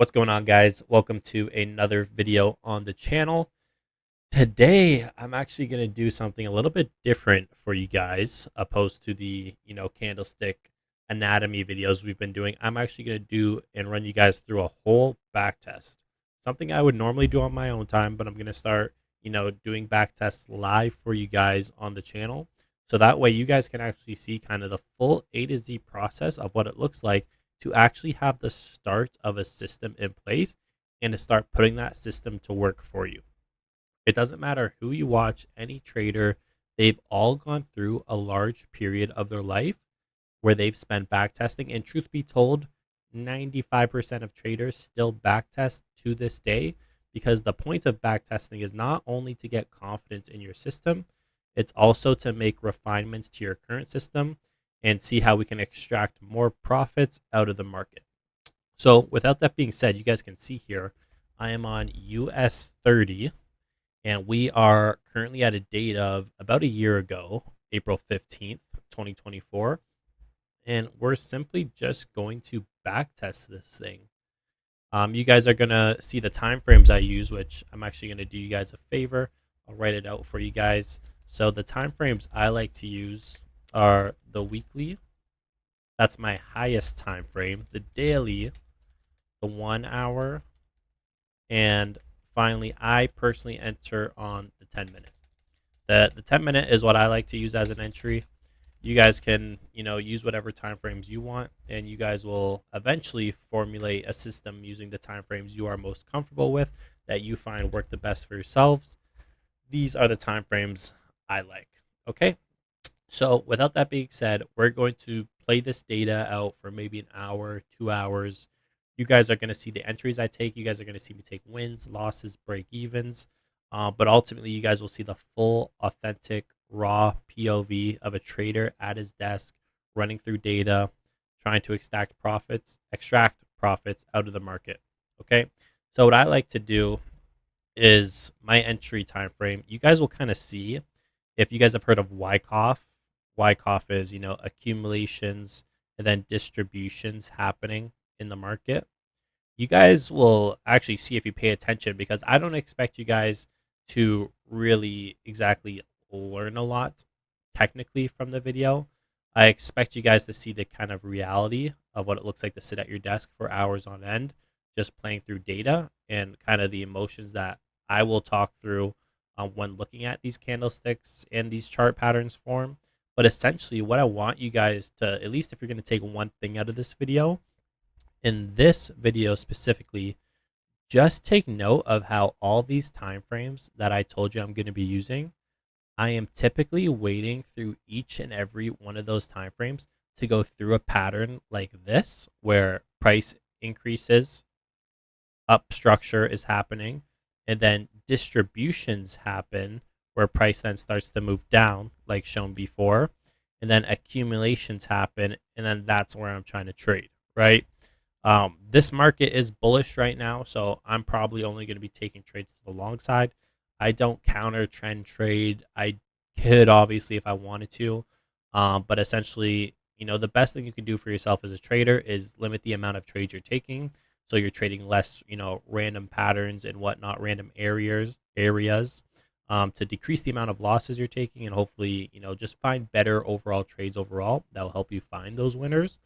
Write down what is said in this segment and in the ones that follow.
What's going on, guys? Welcome to another video on the channel. Today, I'm actually going to do something a little bit different for you guys, opposed to the, candlestick anatomy videos we've been doing. I'm actually going to do and run you guys through a whole back test. Something I would normally do on my own time, but I'm going to start, doing back tests live for you guys on the channel. So that way you guys can actually see kind of the full A to Z process of what it looks like to actually have the start of a system in place and to start putting that system to work for you. It doesn't matter who you watch, any trader, they've all gone through a large period of their life where they've spent backtesting. And truth be told, 95% of traders still backtest to this day, because the point of backtesting is not only to get confidence in your system, it's also to make refinements to your current system and see how we can extract more profits out of the market. So without that being said, you guys can see here, I am on US 30, and we are currently at a date of about a year ago, April 15th, 2024. And we're simply just going to backtest this thing. You guys are going to see the time frames I use, which I'm actually going to do you guys a favor. I'll write it out for you guys. So the time frames I like to use are the weekly. That's my highest time frame. The daily, the 1 hour, and finally, I personally enter on the 10-minute. The 10-minute is what I like to use as an entry. You guys can, use whatever time frames you want, and you guys will eventually formulate a system using the time frames you are most comfortable with, that you find work the best for yourselves. These are the time frames I like. Okay, so without that being said, we're going to play this data out for maybe an hour, 2 hours. You guys are going to see the entries I take. You guys are going to see me take wins, losses, break evens. But ultimately, you guys will see the full, authentic, raw POV of a trader at his desk, running through data, trying to extract profits out of the market. Okay. So what I like to do is my entry time frame. You guys will kind of see, if you guys have heard of Wyckoff. Wyckoff is, accumulations and then distributions happening in the market. You guys will actually see if you pay attention, because I don't expect you guys to really exactly learn a lot technically from the video. I expect you guys to see the kind of reality of what it looks like to sit at your desk for hours on end, just playing through data, and kind of the emotions that I will talk through when looking at these candlesticks and these chart patterns form. But essentially, what I want you guys to, at least if you're going to take one thing out of this video, in this video specifically, just take note of how all these time frames that I told you I'm going to be using, I am typically waiting through each and every one of those time frames to go through a pattern like this, where price increases, up structure is happening, and then distributions happen where price then starts to move down, like shown before, and then accumulations happen, and then that's where I'm trying to trade, right? This market is bullish right now, so I'm probably only going to be taking trades to the long side. I don't counter trend trade. I could, obviously, if I wanted to, but essentially, the best thing you can do for yourself as a trader is limit the amount of trades you're taking, so you're trading less, random patterns and whatnot, random areas, to decrease the amount of losses you're taking, and hopefully, just find better overall trades overall that will help you find those winners.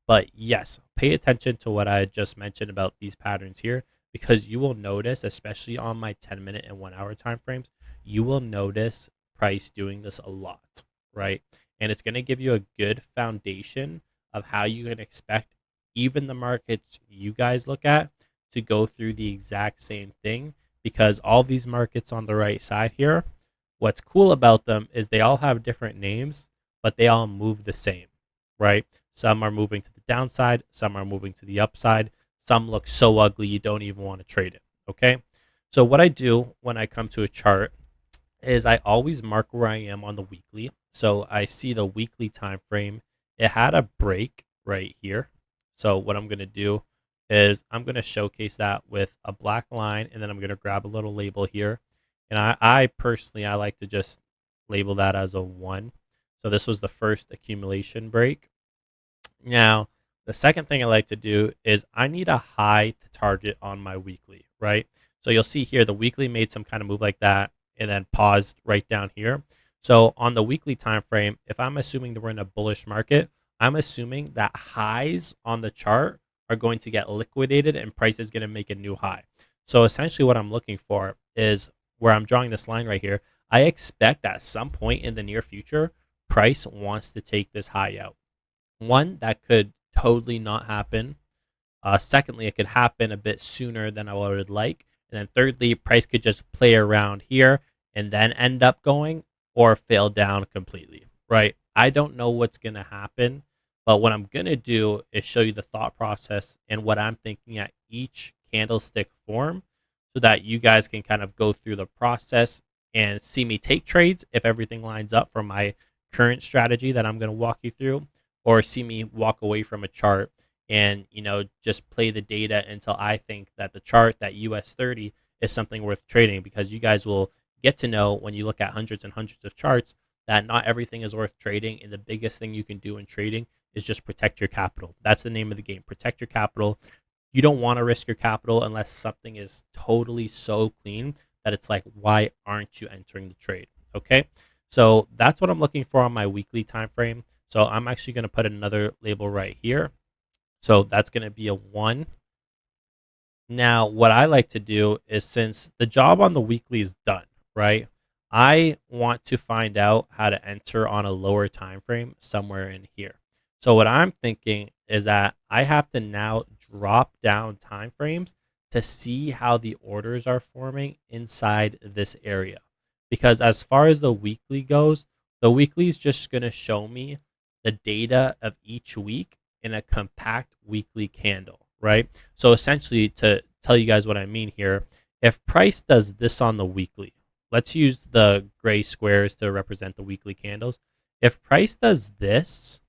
But yes, pay attention to what I just mentioned about these patterns here, because you will notice, especially on my 10-minute and 1 hour time frames, you will notice price doing this a lot, right? And it's going to give you a good foundation of how you can expect even the markets you guys look at to go through the exact same thing, because all these markets on the right side here, what's cool about them is they all have different names, but they all move the same, right? Some are moving to the downside, some are moving to the upside, some look so ugly you don't even want to trade it. Okay, so what I do when I come to a chart is I always mark where I am on the weekly. So I see the weekly time frame, it had a break right here. So what I'm going to do is I'm going to showcase that with a black line, and then I'm going to grab a little label here, and I personally, I like to just label that as a 1. So this was the first accumulation break. Now, The second thing I like to do is I need a high to target on my weekly, right? So you'll see here the weekly made some kind of move like that and then paused right down here. So on the weekly time frame, if I'm assuming that we're in a bullish market, I'm assuming that highs on the chart are going to get liquidated and price is going to make a new high. So essentially what I'm looking for is where I'm drawing this line right here. I expect at some point in the near future, price wants to take this high out. One, that could totally not happen. Secondly, it could happen a bit sooner than I would like. And then thirdly, price could just play around here and then end up going or fail down completely, right? I don't know what's going to happen, but what I'm going to do is show you the thought process and what I'm thinking at each candlestick form so that you guys can kind of go through the process and see me take trades if everything lines up for my current strategy that I'm going to walk you through, or see me walk away from a chart and just play the data until I think that the chart, that US 30, is something worth trading, because you guys will get to know when you look at hundreds and hundreds of charts that not everything is worth trading, and the biggest thing you can do in trading is just protect your capital. That's the name of the game. Protect your capital. You don't want to risk your capital unless something is totally so clean that it's like, why aren't you entering the trade? Okay, so that's what I'm looking for on my weekly time frame. So I'm actually going to put another label right here. So that's going to be a 1. Now, what I like to do is, since the job on the weekly is done, right? I want to find out how to enter on a lower time frame somewhere in here. So what I'm thinking is that I have to now drop down time frames to see how the orders are forming inside this area. Because as far as the weekly goes, the weekly is just going to show me the data of each week in a compact weekly candle, right? So essentially, to tell you guys what I mean here, if price does this on the weekly, let's use the gray squares to represent the weekly candles. If price does this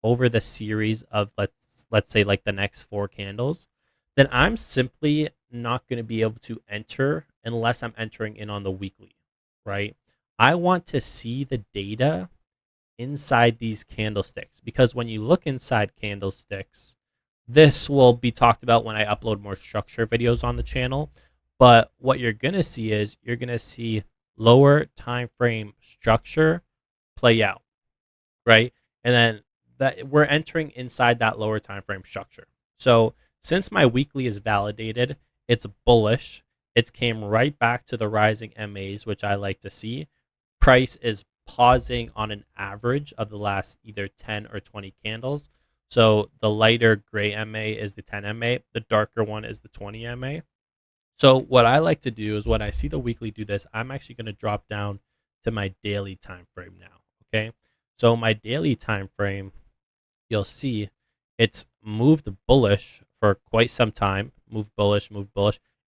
over the series of, let's say, like the next 4 candles, then I'm simply not going to be able to enter unless I'm entering in on the weekly, right? I want to see the data inside these candlesticks, because when you look inside candlesticks, this will be talked about when I upload more structure videos on the channel. But what you're going to see is you're going to see lower time frame structure play out, right? And then that we're entering inside that lower time frame structure. So since my weekly is validated, it's bullish. It's came right back to the rising MAs, which I like to see. Price is pausing on an average of the last either 10 or 20 candles. So the lighter gray MA is the 10 MA, the darker one is the 20 MA. So what I like to do is, when I see the weekly do this, I'm actually going to drop down to my daily time frame now. Okay, so my daily time frame, you'll see it's moved bullish for quite some time, move bullish,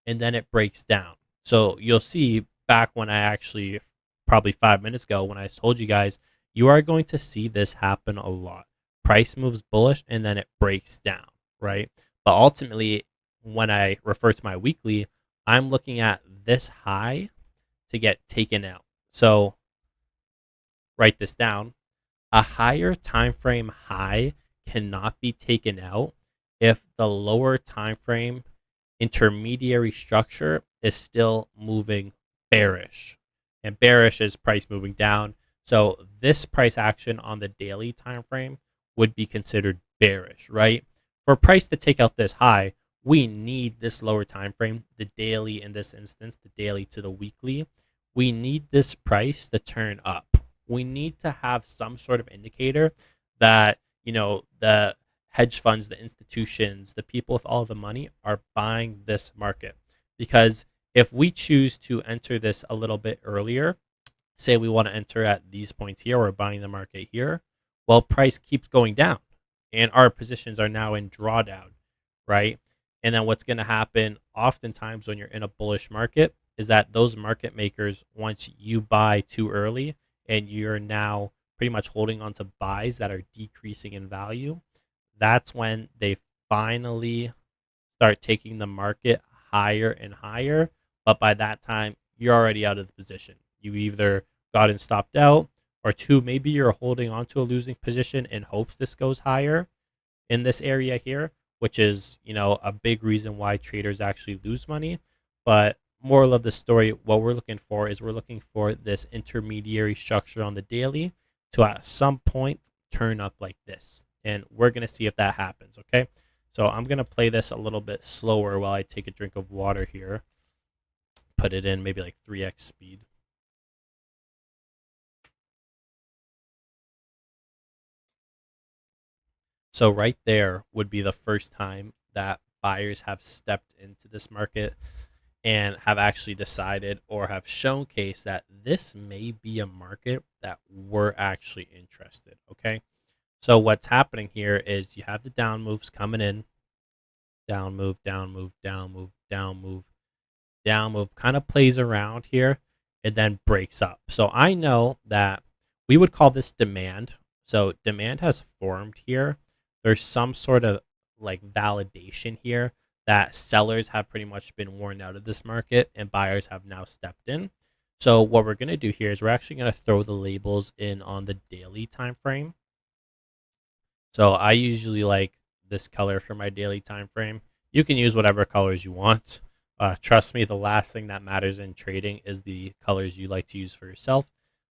and then it breaks down. So you'll see back when I actually, probably 5 minutes ago, when I told you guys, you are going to see this happen a lot. Price moves bullish and then it breaks down, right? But ultimately, when I refer to my weekly, I'm looking at this high to get taken out. So write this down. A higher time frame high cannot be taken out if the lower time frame intermediary structure is still moving bearish. And bearish is price moving down. So this price action on the daily time frame would be considered bearish, right? For price to take out this high, we need this lower time frame, the daily in this instance, the daily to the weekly. We need this price to turn up. We need to have some sort of indicator that, the hedge funds, the institutions, the people with all the money are buying this market. Because if we choose to enter this a little bit earlier, say we want to enter at these points here, or buying the market here, well, price keeps going down and our positions are now in drawdown, right? And then what's going to happen oftentimes when you're in a bullish market is that those market makers, once you buy too early and you're now pretty much holding on to buys that are decreasing in value, that's when they finally start taking the market higher and higher. But by that time, you're already out of the position. You either gotten stopped out, or 2, maybe you're holding on to a losing position in hopes this goes higher. in this area here, which is, a big reason why traders actually lose money. But moral of the story, what we're looking for is we're looking for this intermediary structure on the daily to at some point turn up like this. And we're going to see if that happens, okay? So I'm going to play this a little bit slower while I take a drink of water here. Put it in maybe like 3x speed. So right there would be the first time that buyers have stepped into this market and have actually decided or have showcased that this may be a market that we're actually interested, okay? So what's happening here is you have the down moves coming in, down move, down move, down move, down move, down move, kind of plays around here and then breaks up. So I know that we would call this demand. So demand has formed here. There's some sort of like validation here that sellers have pretty much been worn out of this market and buyers have now stepped in. So what we're going to do here is we're actually going to throw the labels in on the daily time frame. So I usually like this color for my daily time frame. You can use whatever colors you want. Trust me, the last thing that matters in trading is the colors you like to use for yourself.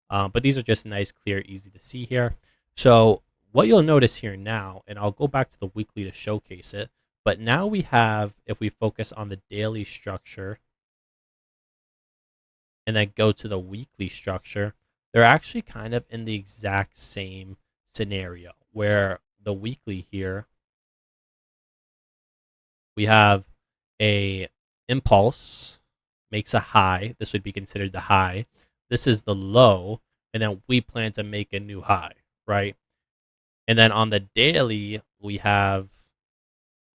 But these are just nice, clear, easy to see here. So what you'll notice here now, and I'll go back to the weekly to showcase it, but now we have, if we focus on the daily structure and then go to the weekly structure, they're actually kind of in the exact same scenario where the weekly here, we have a impulse, makes a high. This would be considered the high. This is the low, and then we plan to make a new high, right? And then on the daily, we have,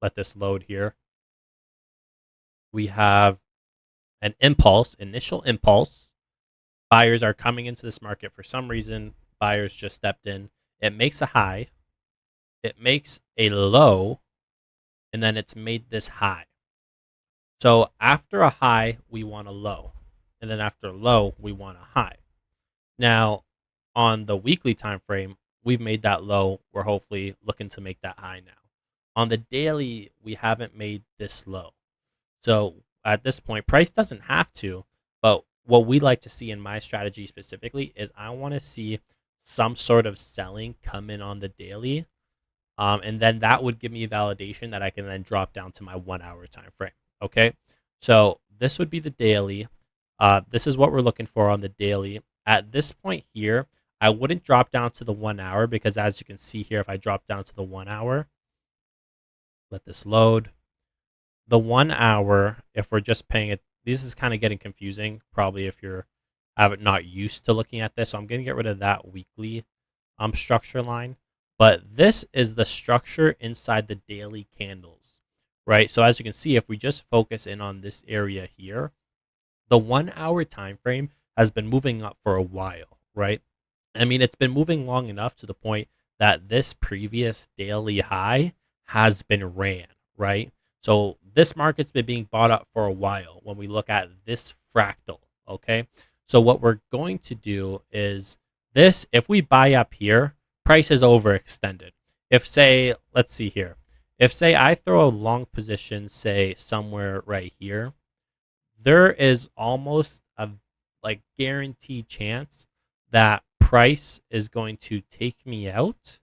let this load here. We have an impulse, initial impulse. Buyers are coming into this market for some reason. Buyers just stepped in. It makes a high. It makes a low, and then it's made this high. So after a high, we want a low. And then after a low, we want a high. Now, on the weekly time frame, we've made that low. We're hopefully looking to make that high now. On the daily, we haven't made this low. So at this point, price doesn't have to, but what we like to see in my strategy specifically is I want to see some sort of selling come in on the daily. And then that would give me validation that I can then drop down to my 1 hour time frame. Okay, so this would be the daily. This is what we're looking for on the daily. At this point here, I wouldn't drop down to the 1 hour because as you can see here, if I drop down to the 1 hour, let this load. The 1 hour, if we're just paying it, this is kind of getting confusing, probably if you're not used to looking at this. So I'm going to get rid of that weekly structure line. But this is the structure inside the daily candles, right? So as you can see, if we just focus in on this area here, the 1 hour time frame has been moving up for a while, right? I mean, it's been moving long enough to the point that this previous daily high has been ran, right? So this market's been being bought up for a while when we look at this fractal, okay? So what we're going to do is this, if we buy up here, price is overextended. If say, let's see here, if say I throw a long position, say somewhere right here, there is almost a like guaranteed chance that price is going to take me out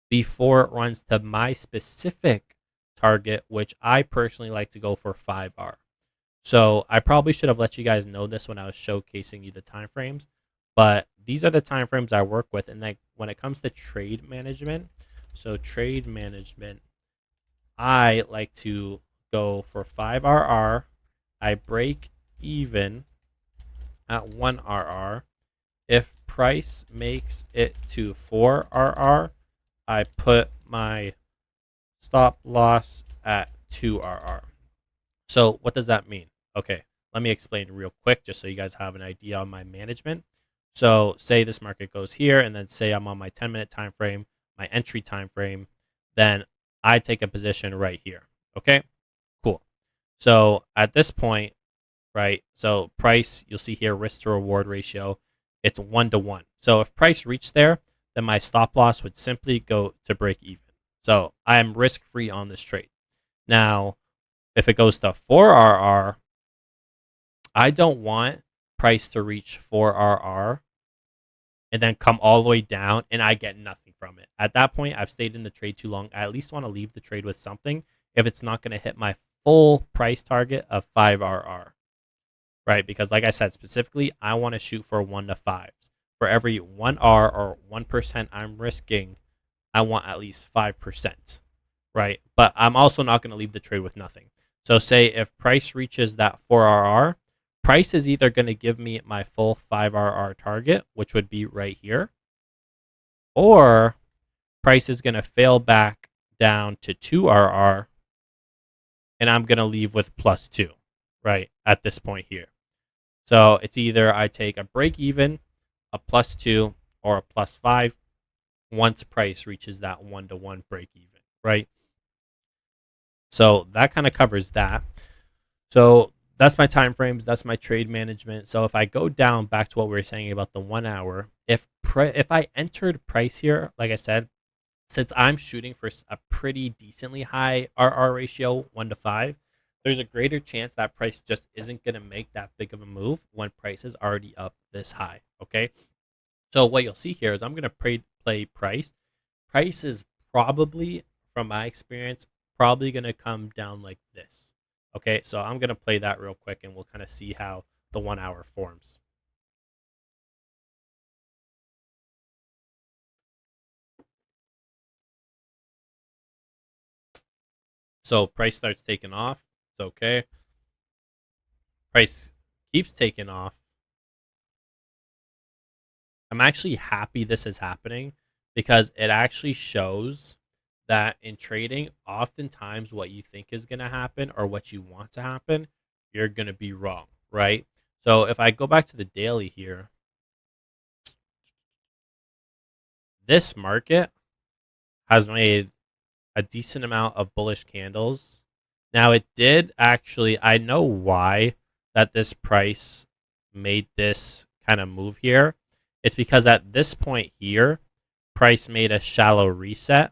before it runs to my specific target, which I personally like to go for 5R. So I probably should have let you guys know this when I was showcasing you the time frames, but these are the time frames I work with. And then when it comes to trade management, so trade management, I like to go for 5RR. I break even at 1RR. If price makes it to 4RR, I put my stop loss at 2RR. So what does that mean? Okay, let me explain real quick just so you guys have an idea on my management. So say this market goes here, and then say I'm on my 10-minute time frame, my entry time frame, then I take a position right here. Okay, cool. So at this point, right, so price, you'll see here risk to reward ratio, it's 1 to 1. So if price reached there, then my stop loss would simply go to break even. So I am risk free on this trade. Now, if it goes to 4RR, I don't want price to reach 4RR and then come all the way down and I get nothing from it. At that point, I've stayed in the trade too long. I at least want to leave the trade with something if it's not going to hit my full price target of 5RR, right? Because like I said, specifically, I want to shoot for 1 to 5s. For every 1R or 1% I'm risking, I want at least 5%, right? But I'm also not going to leave the trade with nothing. So say if price reaches that 4RR, price is either going to give me my full 5RR target, which would be right here, or price is going to fail back down to 2RR, and I'm going to leave with +2, right, at this point here. So it's either I take a break even, a +2, or a +5 once price reaches that 1-to-1 break even, right? So that kind of covers that. So that's my time frames. That's my trade management. So if I go down back to what we were saying about the 1 hour, if I entered price here, like I said, since I'm shooting for a pretty decently high RR ratio, 1 to 5, there's a greater chance that price just isn't going to make that big of a move when price is already up this high. Okay. So what you'll see here is I'm going to play price. Price is probably, from my experience, probably going to come down like this. Okay, so I'm going to play that real quick and we'll kind of see how the 1 hour forms. So price starts taking off. It's okay. Price keeps taking off. I'm actually happy this is happening because it actually shows that in trading, oftentimes what you think is going to happen or what you want to happen, you're going to be wrong, right? So if I go back to the daily here, this market has made a decent amount of bullish candles. Now it did actually, I know why that this price made this kind of move here. It's because at this point here, price made a shallow reset,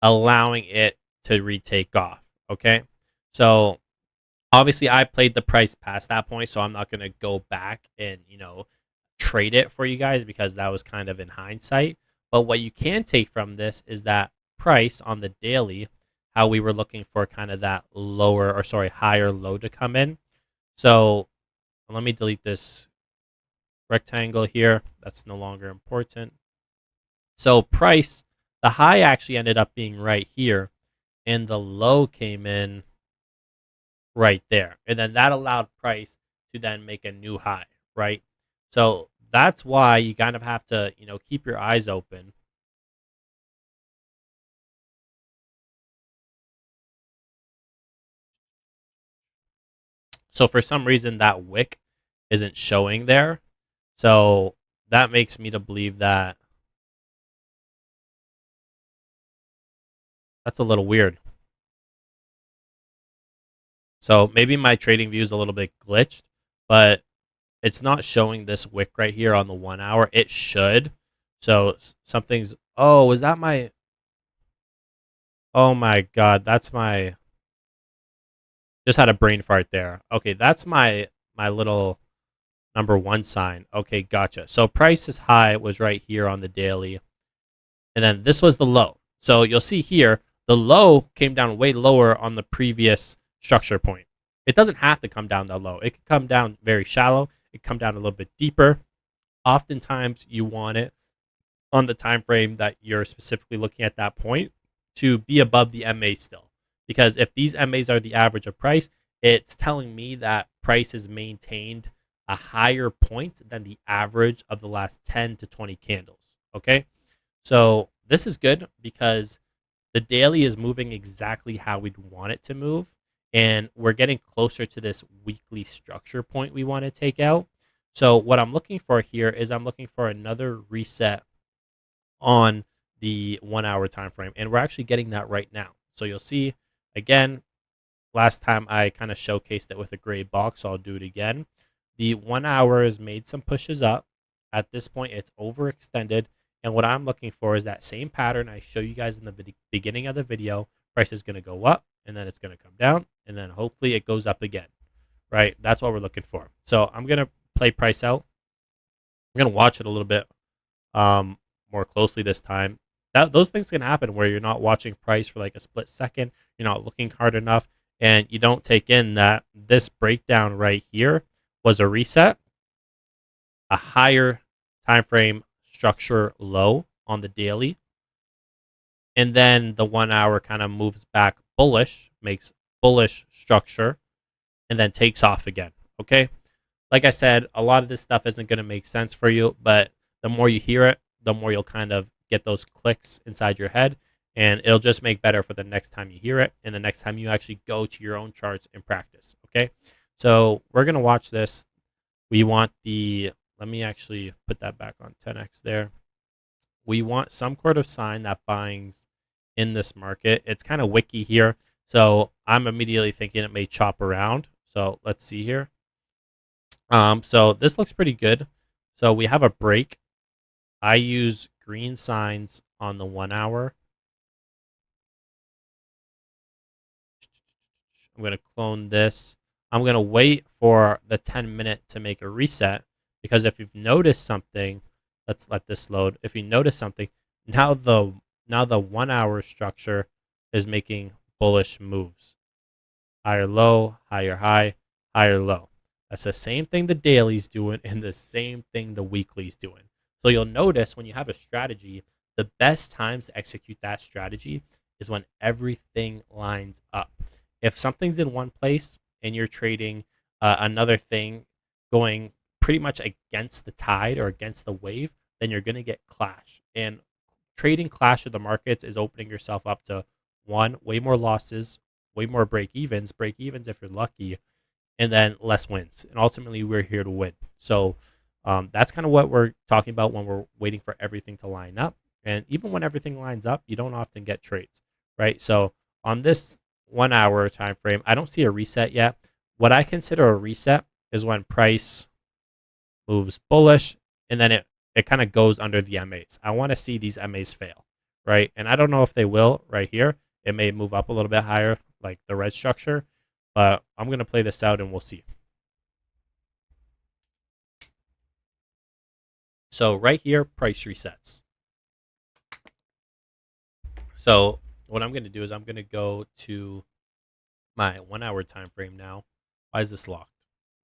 allowing it to retake off. Okay. So obviously I played the price past that point, so I'm not going to go back and, trade it for you guys because that was kind of in hindsight. But what you can take from this is that price on the daily, how we were looking for kind of that higher low to come in. So let me delete this rectangle here. That's no longer important. So price, the high actually ended up being right here, and the low came in right there. And then that allowed price to then make a new high, right? So that's why you kind of have to, keep your eyes open. So for some reason that wick isn't showing there. So that makes me to believe that that's a little weird. So maybe my trading view is a little bit glitched, but it's not showing this wick right here on the 1 hour. It should. So something's, oh, is that my, oh my God, that's my, just had a brain fart there. Okay, that's my little #1 sign. Okay, gotcha. So price is high was right here on the daily. And then this was the low. So you'll see here, the low came down way lower on the previous structure point. It doesn't have to come down that low. It could come down very shallow. It could come down a little bit deeper. Oftentimes you want it on the time frame that you're specifically looking at that point to be above the MA still. Because if these MAs are the average of price, it's telling me that price has maintained a higher point than the average of the last 10 to 20 candles. Okay. So this is good because the daily is moving exactly how we'd want it to move. And we're getting closer to this weekly structure point we want to take out. So what I'm looking for here is I'm looking for another reset on the 1 hour time frame. And we're actually getting that right now. So you'll see, again, last time I kind of showcased it with a gray box, so I'll do it again. The 1 hour has made some pushes up. At this point, it's overextended, And what I'm looking for is that same pattern I show you guys in the beginning of the video. Price is going to go up, and then it's going to come down, and then hopefully it goes up again, right? That's what we're looking for. So I'm going to play price out. I'm going to watch it a little bit more closely this time. Those things can happen where you're not watching price for like a split second, you're not looking hard enough, and you don't take in that this breakdown right here was a reset, a higher time frame structure low on the daily, and then the 1 hour kind of moves back bullish, makes bullish structure, and then takes off again. Okay, like I said, a lot of this stuff isn't going to make sense for you, but the more you hear it, the more you'll kind of get those clicks inside your head, and it'll just make better for the next time you hear it and the next time you actually go to your own charts and practice. Okay, so we're going to watch this. We want let me actually put that back on 10x there. We want some sort of sign that buying's in this market. It's kind of wicky here, so I'm immediately thinking it may chop around. So let's see here. So this looks pretty good. So we have a break. I use green signs on the 1 hour. I'm going to clone this. I'm going to wait for the 10-minute to make a reset, because if you've noticed something, let's let this load. If you notice something, now the 1 hour structure is making bullish moves. Higher low, higher high, higher low. That's the same thing the daily's doing and the same thing the weekly's doing. So you'll notice when you have a strategy, the best times to execute that strategy is when everything lines up. If something's in one place and you're trading another thing going pretty much against the tide or against the wave, then you're going to get clash. And trading clash of the markets is opening yourself up to, one, way more losses, way more break evens if you're lucky, and then less wins. And ultimately, we're here to win. So that's kind of what we're talking about when we're waiting for everything to line up. And even when everything lines up, you don't often get trades, right? So on this 1 hour time frame, I don't see a reset yet. What I consider a reset is when price moves bullish and then it kind of goes under the MAs. I want to see these MAs fail, right? And I don't know if they will right here. It may move up a little bit higher, like the red structure, but I'm going to play this out and we'll see. So right here, price resets. So what I'm going to do is I'm going to go to my 1 hour time frame now. Why is this locked?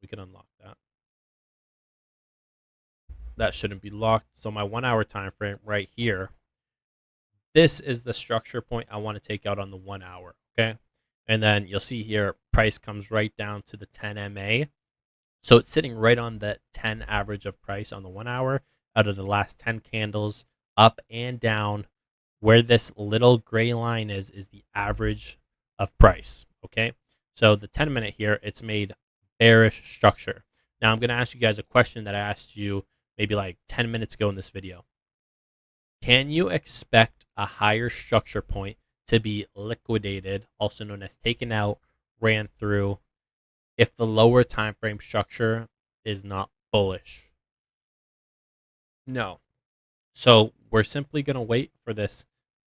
We can unlock that. That shouldn't be locked. So my 1 hour time frame right here, this is the structure point I want to take out on the 1 hour. Okay. And then you'll see here, price comes right down to the 10 MA. So it's sitting right on the 10 average of price on the 1 hour out of the last 10 candles, up and down. Where this little gray line is the average of price. Okay. So the 10-minute here, it's made bearish structure. Now I'm going to ask you guys a question that I asked you maybe like 10 minutes ago in this video. Can you expect a higher structure point to be liquidated, also known as taken out, ran through, if the lower time frame structure is not bullish? No. So we're simply going to wait for this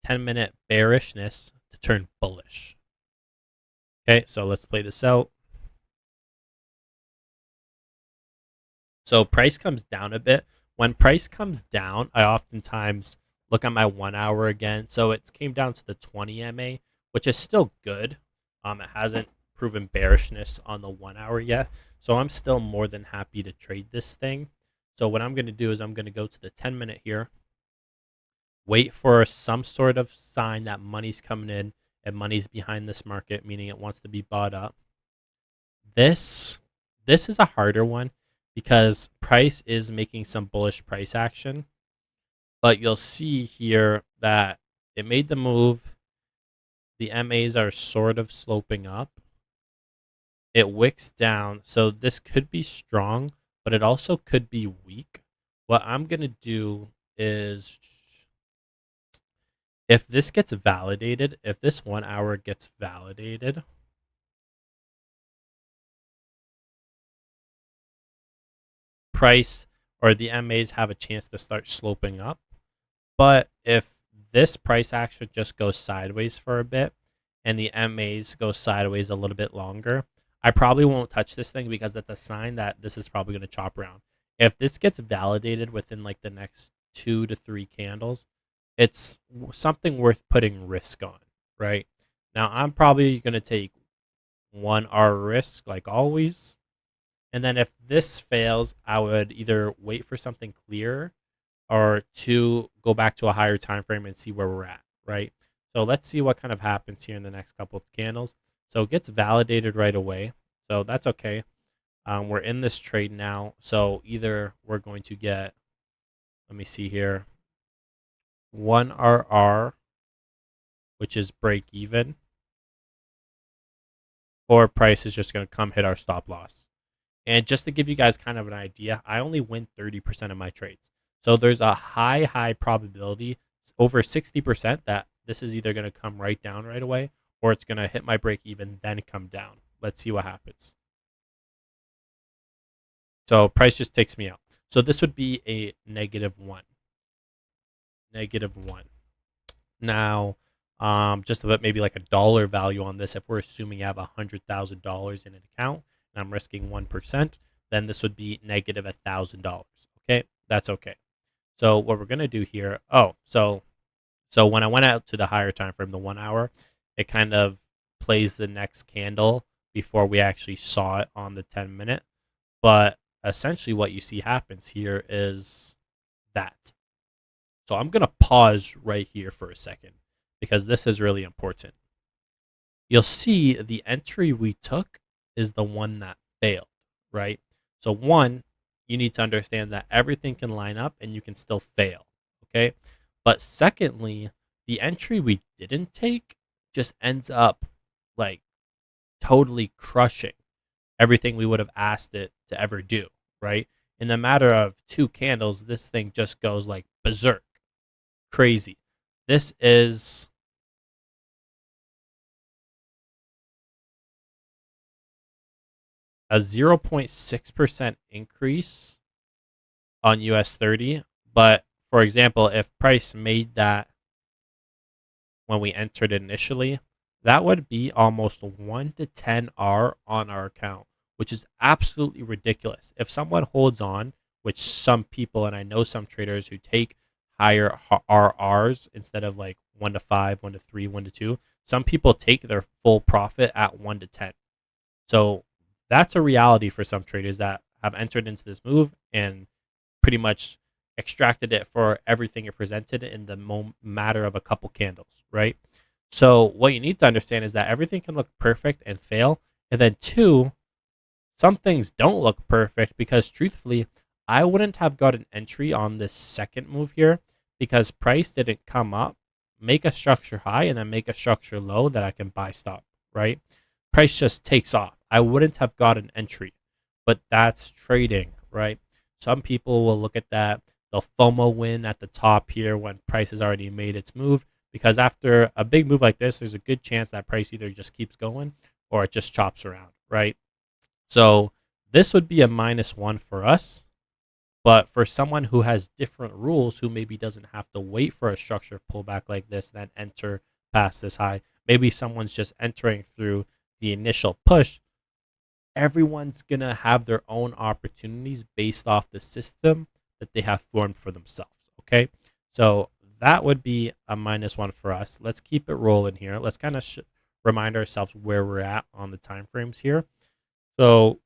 10-minute bearishness to turn bullish. Okay, so let's play this out. So price comes down a bit. When price comes down, I oftentimes look at my 1 hour again. So it came down to the 20 MA, which is still good. It hasn't proven bearishness on the 1 hour yet. So I'm still more than happy to trade this thing. So what I'm going to do is I'm going to go to the 10-minute here. Wait for some sort of sign that money's coming in and money's behind this market, meaning it wants to be bought up. This is a harder one because price is making some bullish price action. But you'll see here that it made the move. The MAs are sort of sloping up. It wicks down. So this could be strong, but it also could be weak. What I'm going to do is, if this gets validated, if this 1 hour gets validated, price or the MAs have a chance to start sloping up. But if this price action just goes sideways for a bit and the MAs go sideways a little bit longer, I probably won't touch this thing because that's a sign that this is probably going to chop around. If this gets validated within like the next 2 to 3 candles, it's something worth putting risk on, right? Now, I'm probably going to take 1 hour risk like always. And then if this fails, I would either wait for something clearer or 2, go back to a higher time frame and see where we're at, right? So let's see what kind of happens here in the next couple of candles. So it gets validated right away. So that's okay. We're in this trade now. So either we're going to get, let me see here, 1 RR, which is break even, or price is just going to come hit our stop loss. And just to give you guys kind of an idea, I only win 30% of my trades. So there's a high probability, over 60%, that this is either going to come right down right away or it's going to hit my break even, then come down. Let's see what happens. So price just takes me out. So this would be a -1. -1. Now, just about maybe like a dollar value on this. If we're assuming you have $100,000 in an account and I'm risking 1%, then this would be -$1,000. Okay, that's okay. So what we're gonna do here, so when I went out to the higher time frame, the 1 hour, it kind of plays the next candle before we actually saw it on the 10-minute. But essentially what you see happens here is that. So I'm gonna pause right here for a second because this is really important. You'll see the entry we took is the one that failed, right? So one, you need to understand that everything can line up and you can still fail, okay? But secondly, the entry we didn't take just ends up like totally crushing everything we would have asked it to ever do, right? In the matter of 2 candles, this thing just goes like berserk, crazy. This is a 0.6% increase on US 30. But for example, if price made that when we entered initially, that would be almost 1 to 10R on our account, which is absolutely ridiculous. If someone holds on, which some people, and I know some traders who take higher RRs instead of like 1 to 5, 1 to 3, 1 to 2, some people take their full profit at 1 to 10. So that's a reality for some traders that have entered into this move and pretty much extracted it for everything it presented in the matter of a couple candles, right? So what you need to understand is that everything can look perfect and fail. And then 2, some things don't look perfect because truthfully, I wouldn't have got an entry on this second move here because price didn't come up, make a structure high, and then make a structure low that I can buy stop, right? Price just takes off. I wouldn't have got an entry, but that's trading, right? Some people will look at that. They'll FOMO win at the top here when price has already made its move because after a big move like this, there's a good chance that price either just keeps going or it just chops around, right? So this would be a -1 for us. But for someone who has different rules, who maybe doesn't have to wait for a structure pullback like this, then enter past this high, maybe someone's just entering through the initial push, everyone's going to have their own opportunities based off the system that they have formed for themselves. Okay. So that would be a -1 for us. Let's keep it rolling here. Let's kind of remind ourselves where we're at on the time frames here. So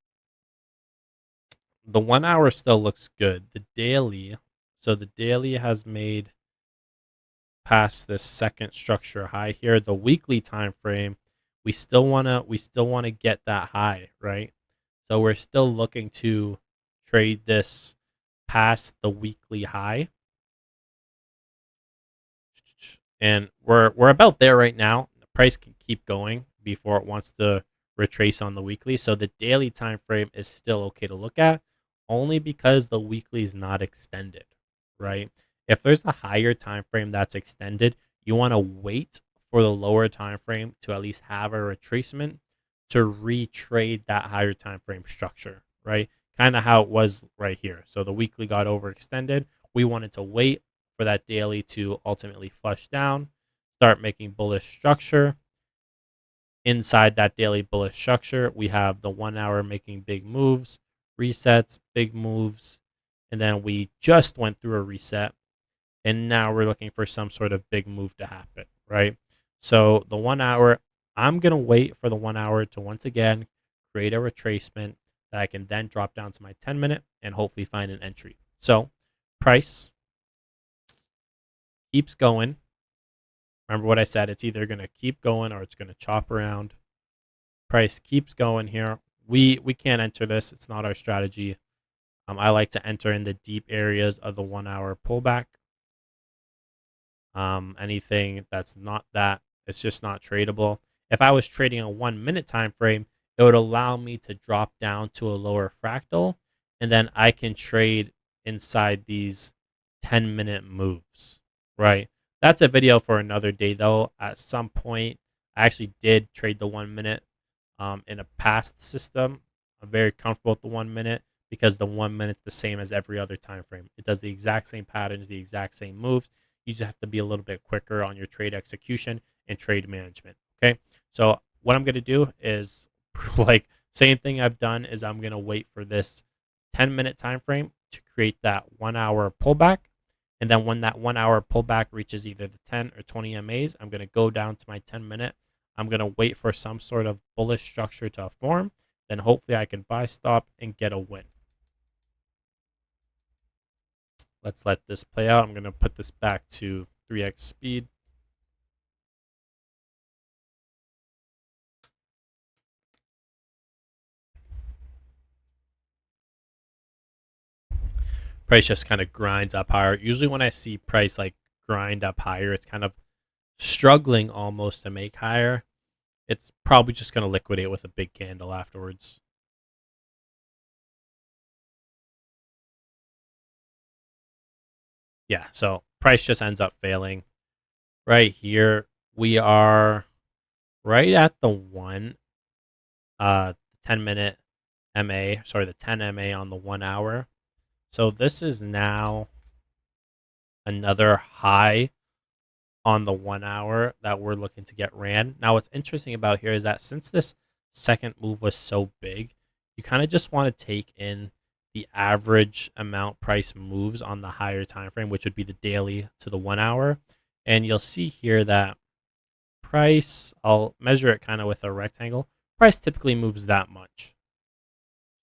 the 1 hour still looks good. The daily, so the daily has made past this second structure high here. The weekly time frame, we still wanna get that high, right? So we're still looking to trade this past the weekly high. And we're about there right now. The price can keep going before it wants to retrace on the weekly. So the daily time frame is still okay to look at, only because the weekly is not extended, right? If there's a higher time frame that's extended, you want to wait for the lower time frame to at least have a retracement to retrade that higher time frame structure, right? Kind of how it was right here. So the weekly got overextended. We wanted to wait for that daily to ultimately flush down, start making bullish structure. Inside that daily bullish structure, we have the 1 hour making big moves, resets, big moves, and then we just went through a reset, and now we're looking for some sort of big move to happen, right? So the 1 hour, I'm going to wait for the 1 hour to once again create a retracement that I can then drop down to my 10-minute and hopefully find an entry. So price keeps going. Remember what I said, it's either going to keep going or it's going to chop around. Price keeps going here. We can't enter this. It's not our strategy. I like to enter in the deep areas of the 1 hour pullback. Anything that's not that, it's just not tradable. If I was trading a 1 minute time frame, it would allow me to drop down to a lower fractal, and then I can trade inside these 10-minute moves, right? That's a video for another day, though. At some point, I actually did trade the 1 minute in a past system. I'm very comfortable with the 1 minute because the 1 minute's the same as every other time frame. It does the exact same patterns, the exact same moves. You just have to be a little bit quicker on your trade execution and trade management. Okay, so what I'm going to do is like same thing I've done is I'm going to wait for this 10-minute time frame to create that 1 hour pullback. And then when that 1 hour pullback reaches either the 10 or 20 MAs, I'm going to go down to my 10-minute. I'm going to wait for some sort of bullish structure to form. Then hopefully I can buy, stop, and get a win. Let's let this play out. I'm going to put this back to 3x speed. Price just kind of grinds up higher. Usually when I see price like grind up higher, it's kind of struggling almost to make higher. It's probably just going to liquidate with a big candle afterwards. Yeah, so price just ends up failing. Right here, we are right at the 10-minute MA, sorry, the 10 MA on the 1 hour. So this is now another high on the 1 hour that we're looking to get ran. Now, what's interesting about here is that since this second move was so big, you kind of just want to take in the average amount price moves on the higher time frame, which would be the daily to the 1 hour. And you'll see here that price, I'll measure it kind of with a rectangle. Price typically moves that much.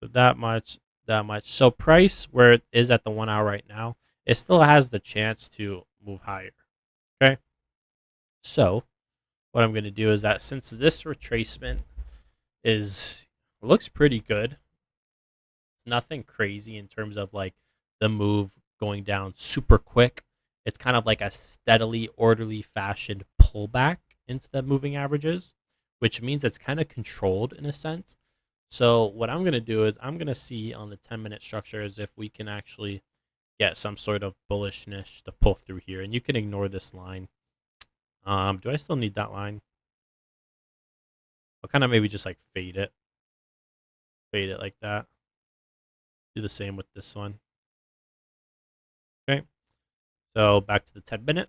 So that much, that much. So price, where it is at the 1 hour right now, it still has the chance to move higher. Okay. So what I'm going to do is that since this retracement looks pretty good, nothing crazy in terms of like the move going down super quick. It's kind of like a steadily, orderly fashioned pullback into the moving averages, which means it's kind of controlled in a sense. So what I'm going to do is I'm going to see on the 10-minute structure as if we can actually get some sort of bullishness to pull through here. And you can ignore this line. Do I still need that line? I'll kind of maybe just like fade it like that. Do the same with this one. Okay. So back to the 10-minute.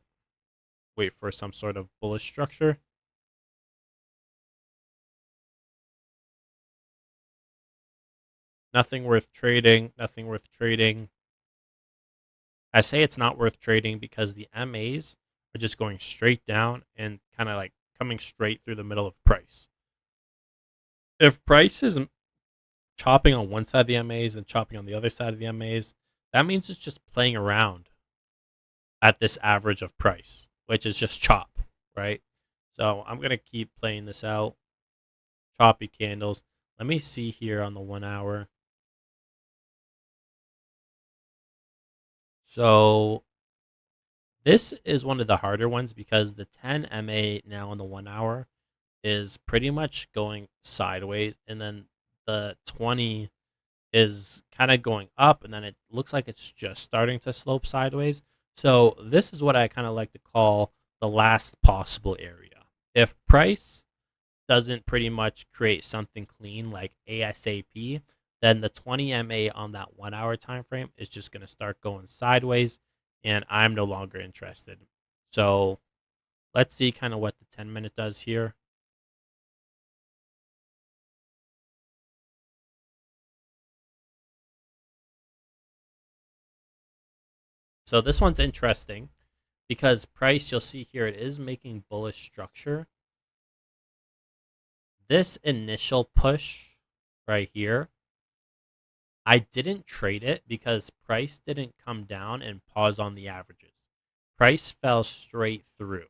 Wait for some sort of bullish structure. Nothing worth trading. Nothing worth trading. I say it's not worth trading because the MAs are just going straight down and kind of like coming straight through the middle of price. If price is chopping on one side of the MAs and chopping on the other side of the MAs, that means it's just playing around at this average of price, which is just chop, right? So I'm going to keep playing this out. Choppy candles. Let me see here on the 1 hour. So this is one of the harder ones because the 10 MA now on the 1 hour is pretty much going sideways, and then the 20 is kind of going up, and then it looks like it's just starting to slope sideways. So this is what I kind of like to call the last possible area. If price doesn't pretty much create something clean like ASAP, then the 20 MA on that 1 hour time frame is just going to start going sideways, and I'm no longer interested. So let's see kind of what the 10-minute does here. So this one's interesting because price, you'll see here, it is making bullish structure. This initial push right here, I didn't trade it because price didn't come down and pause on the averages. Price fell straight through,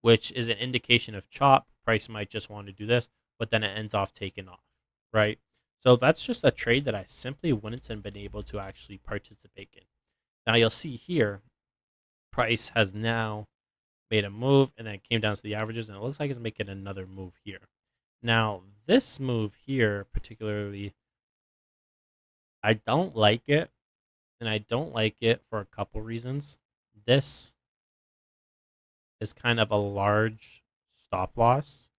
which is an indication of chop. Price might just want to do this, but then it ends off taking off, right? So that's just a trade that I simply wouldn't have been able to actually participate in. Now you'll see here, price has now made a move and then came down to the averages, and it looks like it's making another move here. Now, this move here, particularly, I don't like it, and I don't like it for a couple reasons. This is kind of a large stop loss,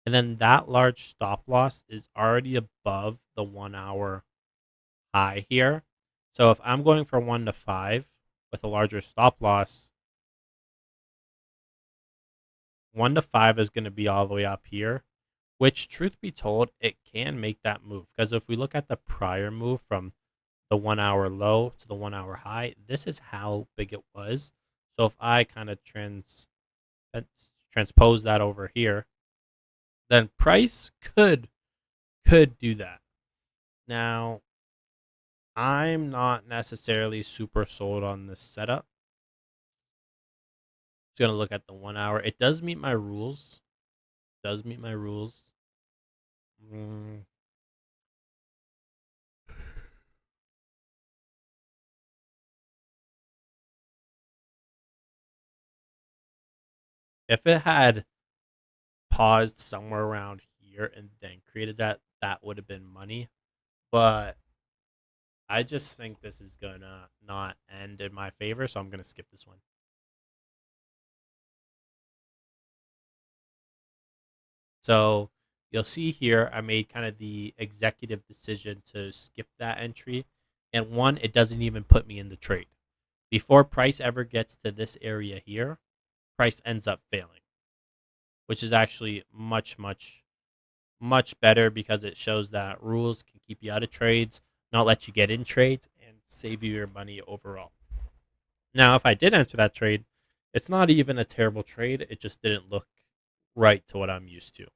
and then that large stop loss is already above the 1 hour high here. So if I'm going for 1 to 5 with a larger stop loss, 1 to 5 is going to be all the way up here, which, truth be told, it can make that move. Because if we look at the prior move from the 1 hour low to the 1 hour high, this is how big it was. So if I kind of transpose that over here, then price could do that. Now, I'm not necessarily super sold on this setup. Just gonna look at the 1 hour. It does meet my rules. Does meet my rules. Mm. If it had paused somewhere around here and then created that, that would have been money. But I just think this is gonna not end in my favor, so I'm gonna skip this one. So you'll see here, I made kind of the executive decision to skip that entry. And one, it doesn't even put me in the trade. Before price ever gets to this area here, price ends up failing, which is actually much better because it shows that rules can keep you out of trades, not let you get in trades, and save you your money overall. Now, if I did enter that trade, it's not even a terrible trade. It just didn't look right to what I'm used to.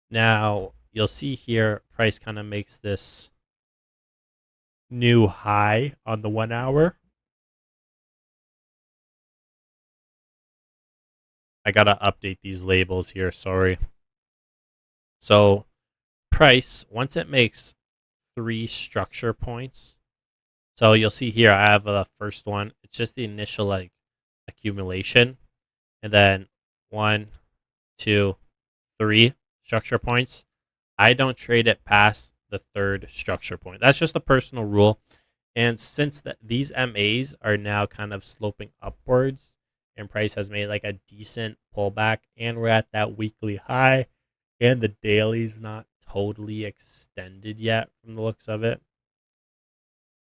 Now, you'll see here, price kind of makes this new high on the 1 hour. I got to update these labels here. Sorry. So, price, once it makes 3 structure points, so you'll see here, I have the first one. It's just the initial like accumulation, and then 1, 2, 3 structure points. I don't trade it past the third structure point. That's just a personal rule. And since these MAs are now kind of sloping upwards, and price has made like a decent pullback, and we're at that weekly high, and the daily's not totally extended yet from the looks of it.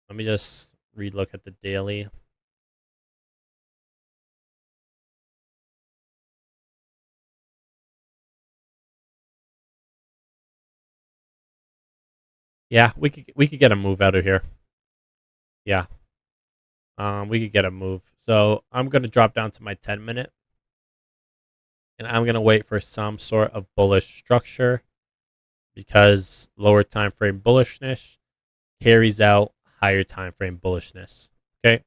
Let me just relook at the daily. Yeah, we could get a move out of here. Yeah, we could get a move. So I'm gonna drop down to my 10-minute, and I'm gonna wait for some sort of bullish structure because lower time frame bullishness carries out higher time frame bullishness. Okay,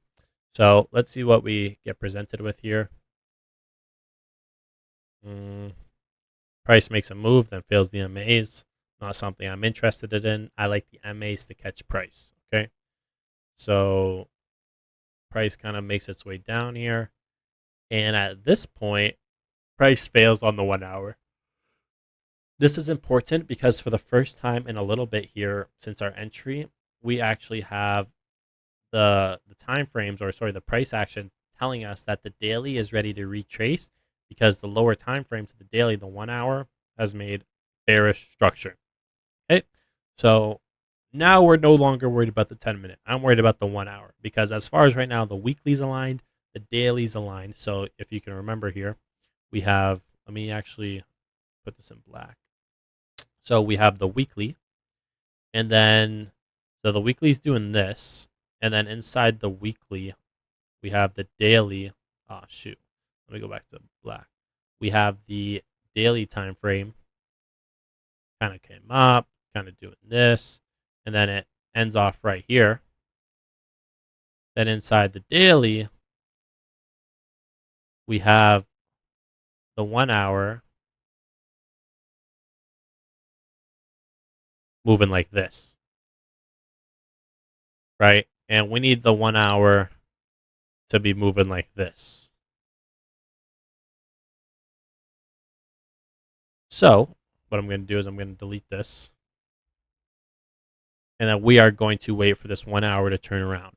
so let's see what we get presented with here. Mm, price makes a move, then fails the MAs. Not something I'm interested in. I like the MAs to catch price. Okay, so price kind of makes its way down here, and at this point, price fails on the 1 hour. This is important because for the first time in a little bit here since our entry, we actually have the time frames, or sorry, the price action telling us that the daily is ready to retrace because the lower time frames of the daily, the 1 hour, has made bearish structure. Okay, so Now we're no longer worried about the 10-minute. I'm worried about the 1 hour because as far as right now, the weekly's aligned, the daily's aligned. So if you can remember here, we have, let me actually put this in black. So we have the weekly, and then, so the weekly's doing this, and then inside the weekly, we have the daily. Oh, shoot. Let me go back to black. We have the daily time frame kind of came up, kind of doing this, and then it ends off right here. Then inside the daily, we have the 1 hour moving like this, right? And we need the 1 hour to be moving like this. So what I'm going to do is I'm going to delete this. And then we are going to wait for this 1 hour to turn around.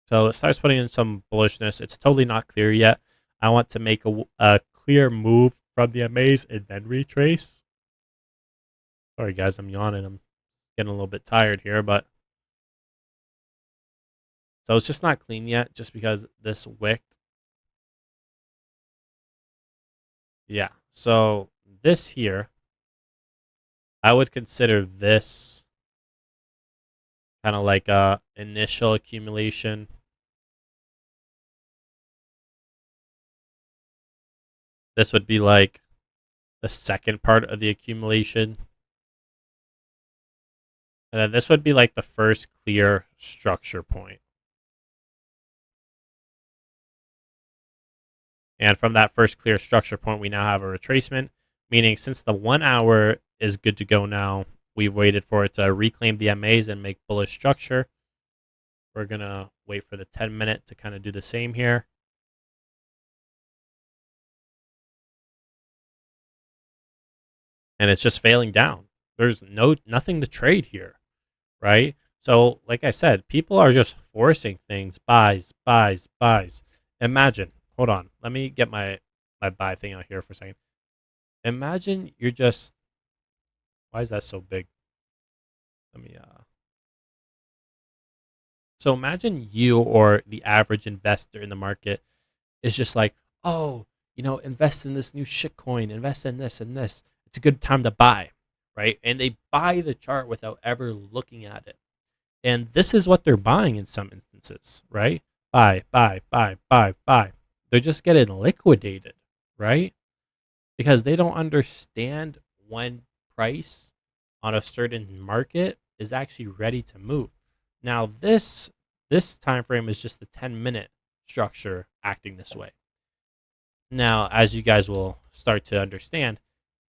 So it starts putting in some bullishness. It's totally not clear yet. I want to make a clear move from the amaze and then retrace. Sorry, guys, I'm yawning. I'm getting a little bit tired here, but so it's just not clean yet just because this wicked. Yeah, so this here, I would consider this kind of like a initial accumulation. This would be like the second part of the accumulation. And then this would be like the first clear structure point. And from that first clear structure point, we now have a retracement, meaning since the 1 hour is good to go now, we've waited for it to reclaim the MAs and make bullish structure. We're going to wait for the 10-minute to kind of do the same here. And it's just failing down. There's nothing to trade here, right? So, like I said, people are just forcing things, buys, buys, buys. Imagine, hold on, let me get my buy thing out here for a second. Imagine you're just, why is that so big? Let me, so imagine you or the average investor in the market is just like, oh, invest in this new shitcoin, invest in this and this. It's a good time to buy, right? And they buy the chart without ever looking at it. And this is what they're buying in some instances, right? Buy, buy, buy, buy, buy. They're just getting liquidated, right? Because they don't understand when price on a certain market is actually ready to move. Now, this time frame is just the 10-minute structure acting this way. Now, as you guys will start to understand,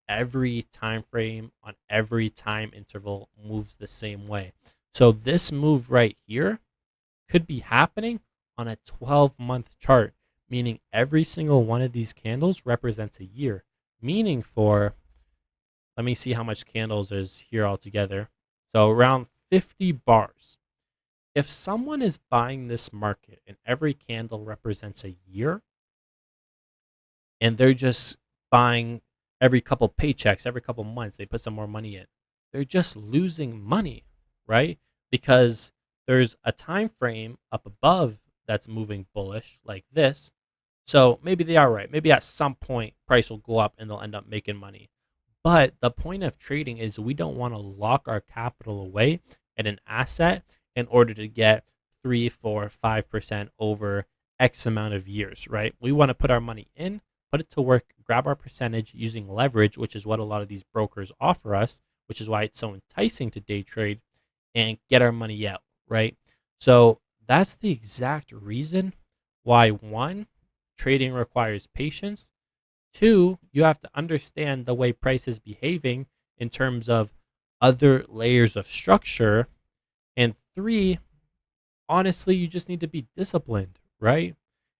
every time frame on every time interval moves the same way. So this move right here could be happening on a 12-month chart, meaning every single one of these candles represents a year. Meaning for, let me see how much candles is here altogether. So around 50 bars. If someone is buying this market and every candle represents a year, and they're just buying every couple paychecks, every couple months, they put some more money in, they're just losing money, right? Because there's a time frame up above that's moving bullish like this. So maybe they are right. Maybe at some point price will go up and they'll end up making money. But the point of trading is we don't want to lock our capital away in an asset in order to get 3, 4, 5% over X amount of years, right? We want to put our money in, put it to work, grab our percentage using leverage, which is what a lot of these brokers offer us, which is why it's so enticing to day trade, and get our money out, right? So that's the exact reason why, one, trading requires patience. Two, you have to understand the way price is behaving in terms of other layers of structure. And three, honestly, you just need to be disciplined, right?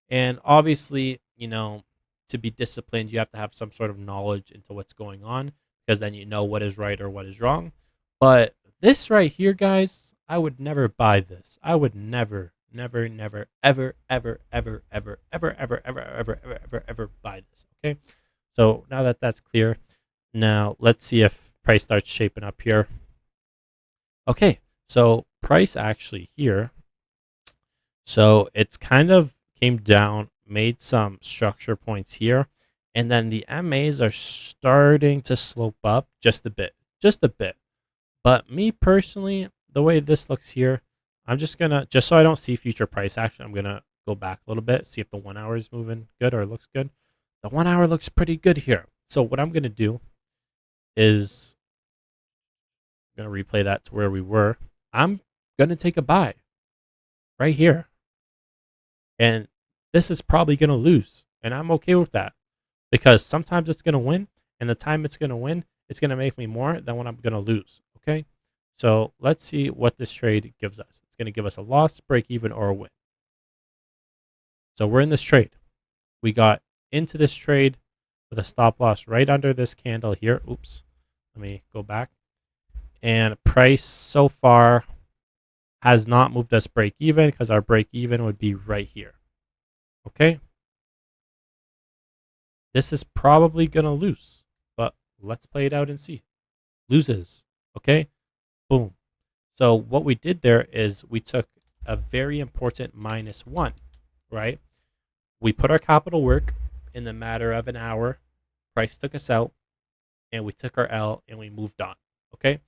And obviously, to be disciplined, you have to have some sort of knowledge into what's going on, because then you know what is right or what is wrong. But this right here, guys, I would never buy this. I would never, never, never, ever, ever, ever, ever, ever, ever, ever, ever, ever, ever, ever buy this. Okay. So now that that's clear, now let's see if price starts shaping up here. Okay, so price actually here. So it's kind of came down, made some structure points here, and then the MAs are starting to slope up just a bit, just a bit. But me personally, the way this looks here, I'm just gonna, just so I don't see future price action, I'm gonna go back a little bit, see if the 1 hour is moving good or looks good. The 1 hour looks pretty good here. So what I'm gonna do is I'm gonna replay that to where we were. I'm gonna take a buy right here. And this is probably gonna lose. And I'm okay with that. Because sometimes it's gonna win, and the time it's gonna win, it's gonna make me more than what I'm gonna lose. Okay? So let's see what this trade gives us. It's gonna give us a loss, break even, or a win. So we're in this trade. We got into this trade with a stop loss right under this candle here. Oops. Let me go back. And price so far has not moved us break even because our break even would be right here. Okay? This is probably going to lose, but let's play it out and see. Loses. Okay? Boom. So what we did there is we took a very important -1, right? We put our capital work in the matter of an hour. Price took us out, and we took our L, and we moved on. Okay?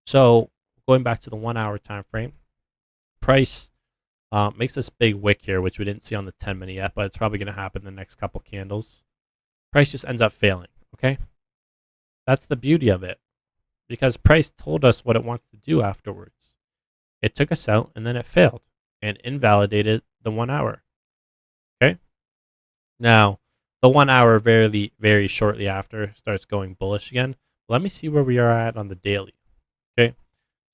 So going back to the 1 hour time frame, price makes this big wick here, which we didn't see on the 10-minute yet, but it's probably going to happen in the next couple candles. Price just ends up failing. Okay? That's the beauty of it, because price told us what it wants to do afterwards. It took us out, and then it failed and invalidated the 1 hour. Okay? Now, the 1 hour very, very shortly after starts going bullish again. Let me see where we are at on the daily. Okay?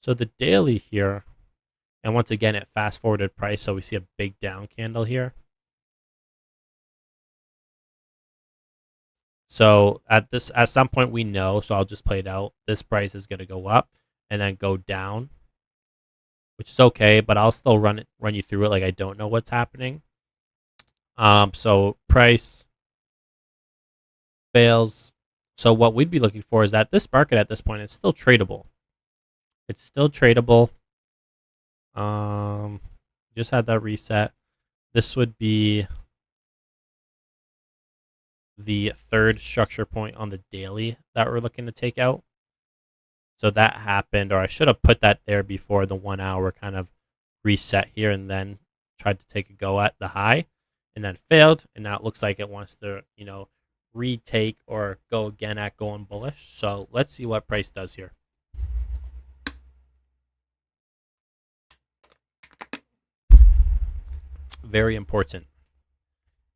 So the daily here, and once again, it fast forwarded price, so we see a big down candle here. So at some point we know, so I'll just play it out. This price is going to go up and then go down, which is okay, but I'll still run you through it like I don't know what's happening. So price fails. So what we'd be looking for is that this market at this point is still tradable. It's still tradable. Just had that reset. This would be the third structure point on the daily that we're looking to take out. So that happened, or I should have put that there before the 1 hour kind of reset here, and then tried to take a go at the high and then failed. And now it looks like it wants to, retake or go again at going bullish. So let's see what price does here. Very important,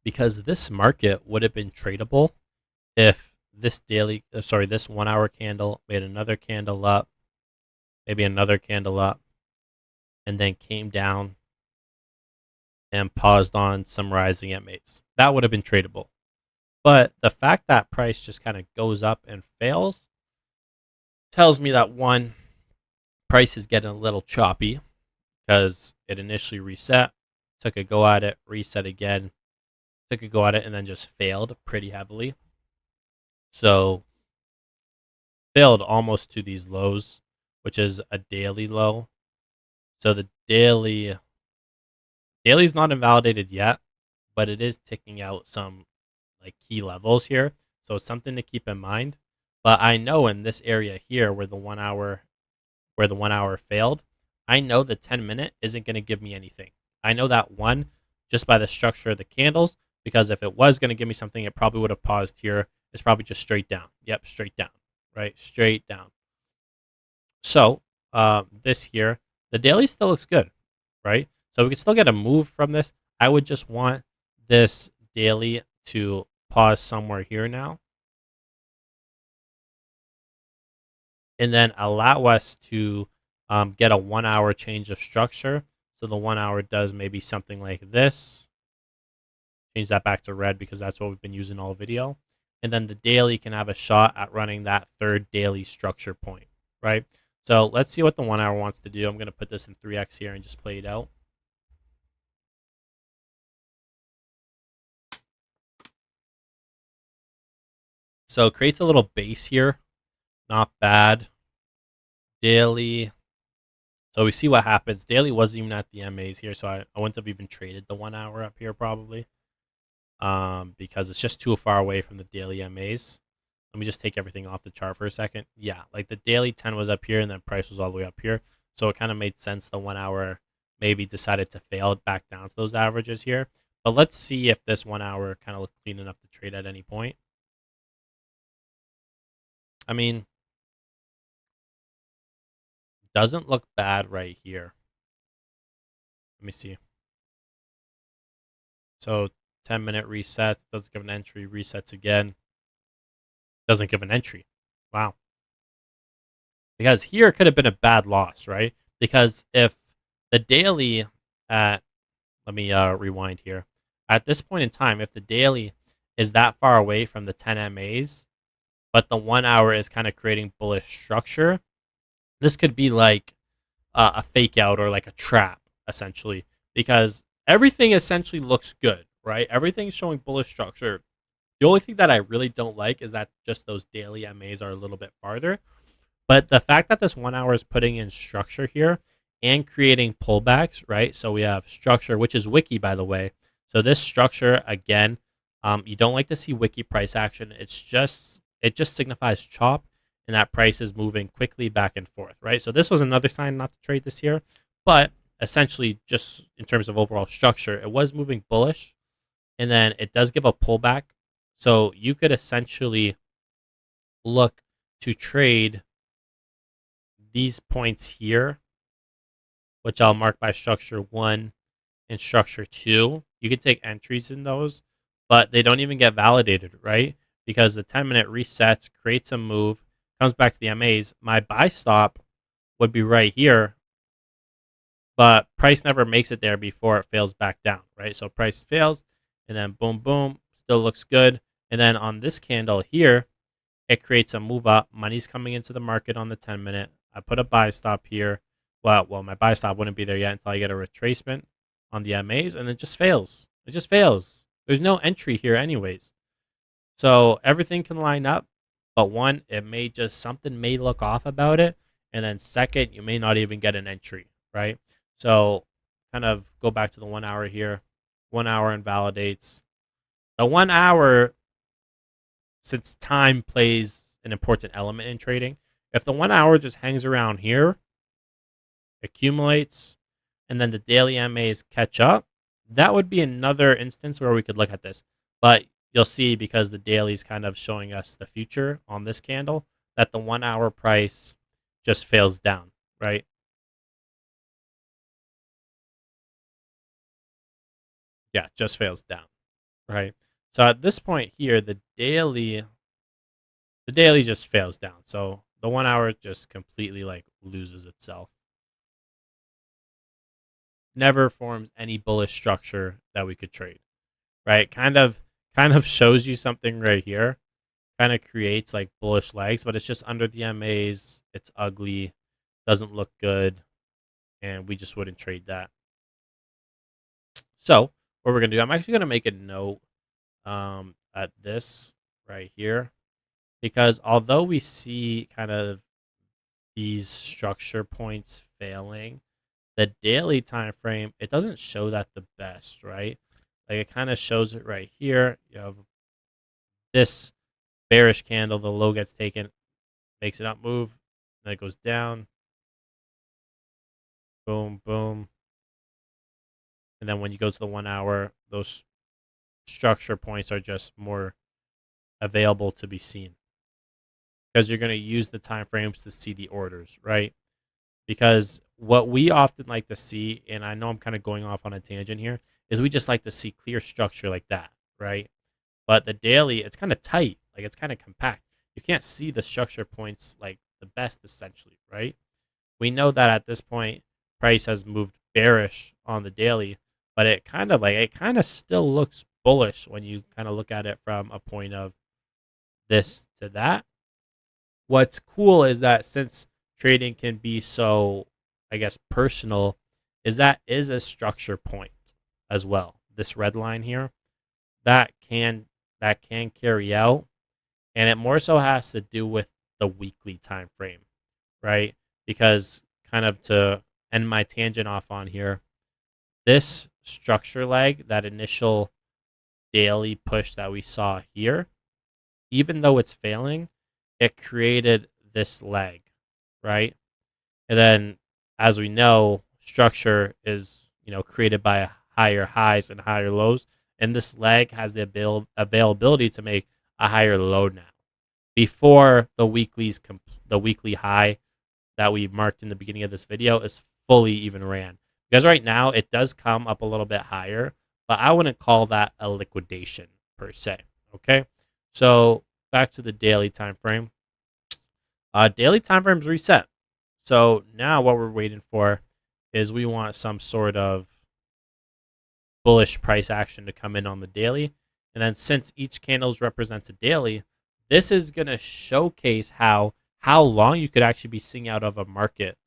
because this market would have been tradable if this this 1 hour candle made another candle up, maybe another candle up, and then came down and paused on some rising MAs. That would have been tradable. But the fact that price just kind of goes up and fails tells me that, one, price is getting a little choppy because it initially reset, took a go at it, reset again, took a go at it, and then just failed pretty heavily. So failed almost to these lows, which is a daily low. So the daily's not invalidated yet, but it is ticking out some like key levels here. So it's something to keep in mind. But I know in this area here where the 1 hour failed, I know the 10-minute isn't going to give me anything. I know that, one, just by the structure of the candles, because if it was going to give me something, it probably would have paused here. It's probably just straight down. Yep, straight down, right? Straight down. So this here, the daily still looks good, right? So we can still get a move from this. I would just want this daily to pause somewhere here now, and then allow us to get a 1 hour change of structure. So the 1 hour does maybe something like this. Change that back to red because that's what we've been using all video. And then the daily can have a shot at running that third daily structure point, right? So let's see what the 1 hour wants to do. I'm going to put this in 3x here and just play it out. So it creates a little base here. Not bad. Daily. So we see what happens. Daily wasn't even at the MAs here, so I wouldn't have even traded the 1 hour up here probably. Because it's just too far away from the daily MAs. Let me just take everything off the chart for a second. Yeah, like the daily 10 was up here and then price was all the way up here. So it kind of made sense the 1 hour maybe decided to fail back down to those averages here. But let's see if this 1 hour kind of looked clean enough to trade at any point. I mean, doesn't look bad right here. Let me see. So 10-minute resets, doesn't give an entry, resets again. Doesn't give an entry. Wow. Because here it could have been a bad loss, right? Because if the daily at, let me rewind here. At this point in time, if the daily is that far away from the 10 MAs, but the 1 hour is kind of creating bullish structure, this could be like a fake out or like a trap, essentially, because everything essentially looks good, right? Everything's showing bullish structure. The only thing that I really don't like is that just those daily MAs are a little bit farther. But the fact that this 1 hour is putting in structure here and creating pullbacks, right? So we have structure, which is wiki, by the way. So this structure, again, you don't like to see wiki price action. It just signifies chop, and that price is moving quickly back and forth, right? So this was another sign not to trade this here, but essentially just in terms of overall structure, it was moving bullish, and then it does give a pullback. So you could essentially look to trade these points here, which I'll mark by structure 1 and structure 2. You can take entries in those, but they don't even get validated, right? Because the 10-minute resets, creates a move, comes back to the MAs. My buy stop would be right here, but price never makes it there before it fails back down, right? So price fails, and then boom, boom, still looks good. And then on this candle here, it creates a move up. Money's coming into the market on the 10-minute. I put a buy stop here. Well, my buy stop wouldn't be there yet until I get a retracement on the MAs, and it just fails. It just fails. There's no entry here anyways. So everything can line up, but one, something may look off about it. And then second, you may not even get an entry, right? So kind of go back to the 1 hour here. 1 hour invalidates. The 1 hour, since time plays an important element in trading, if the 1 hour just hangs around here, accumulates, and then the daily MAs catch up, that would be another instance where we could look at this. But you'll see, because the daily is kind of showing us the future on this candle, that the 1 hour price just fails down, right? Yeah, just fails down, right? So at this point here, the daily just fails down. So the 1 hour just completely like loses itself. Never forms any bullish structure that we could trade, right? Kind of shows you something right here. Kind of creates like bullish legs, but it's just under the MAs. It's ugly, doesn't look good, and we just wouldn't trade that. So what we're gonna do, I'm actually gonna make a note at this right here, because although we see kind of these structure points failing, the daily time frame, it doesn't show that the best, right? Like it kind of shows it right here. You have this bearish candle, the low gets taken, makes it up move, then it goes down. Boom, boom. And then when you go to the 1 hour, those structure points are just more available to be seen, because you're going to use the time frames to see the orders, right? Because what we often like to see, and I know I'm kind of going off on a tangent here, is we just like to see clear structure like that, right? But the daily, it's kind of tight, like it's kind of compact. You can't see the structure points like the best, essentially, right? We know that at this point, price has moved bearish on the daily, but it kind of still looks bullish when you kind of look at it from a point of this to that. What's cool is that since trading can be so, I guess, personal, is that is a structure point as well. This red line here, that can carry out, And it more so has to do with the weekly time frame, right? Because kind of to end my tangent off on here, this structure leg, that initial daily push that we saw here, even though it's failing, it created this leg, right? And then, as we know, structure is created by higher highs and higher lows, and this leg has the availability to make a higher low now. Before the weekly high that we marked in the beginning of this video is fully even ran, because right now it does come up a little bit higher, but I wouldn't call that a liquidation per se. Okay, so back to the daily time frame. Daily time frames reset. So now what we're waiting for is we want some sort of bullish price action to come in on the daily. And then since each candle represents a daily, this is going to showcase how long you could actually be seeing out of a market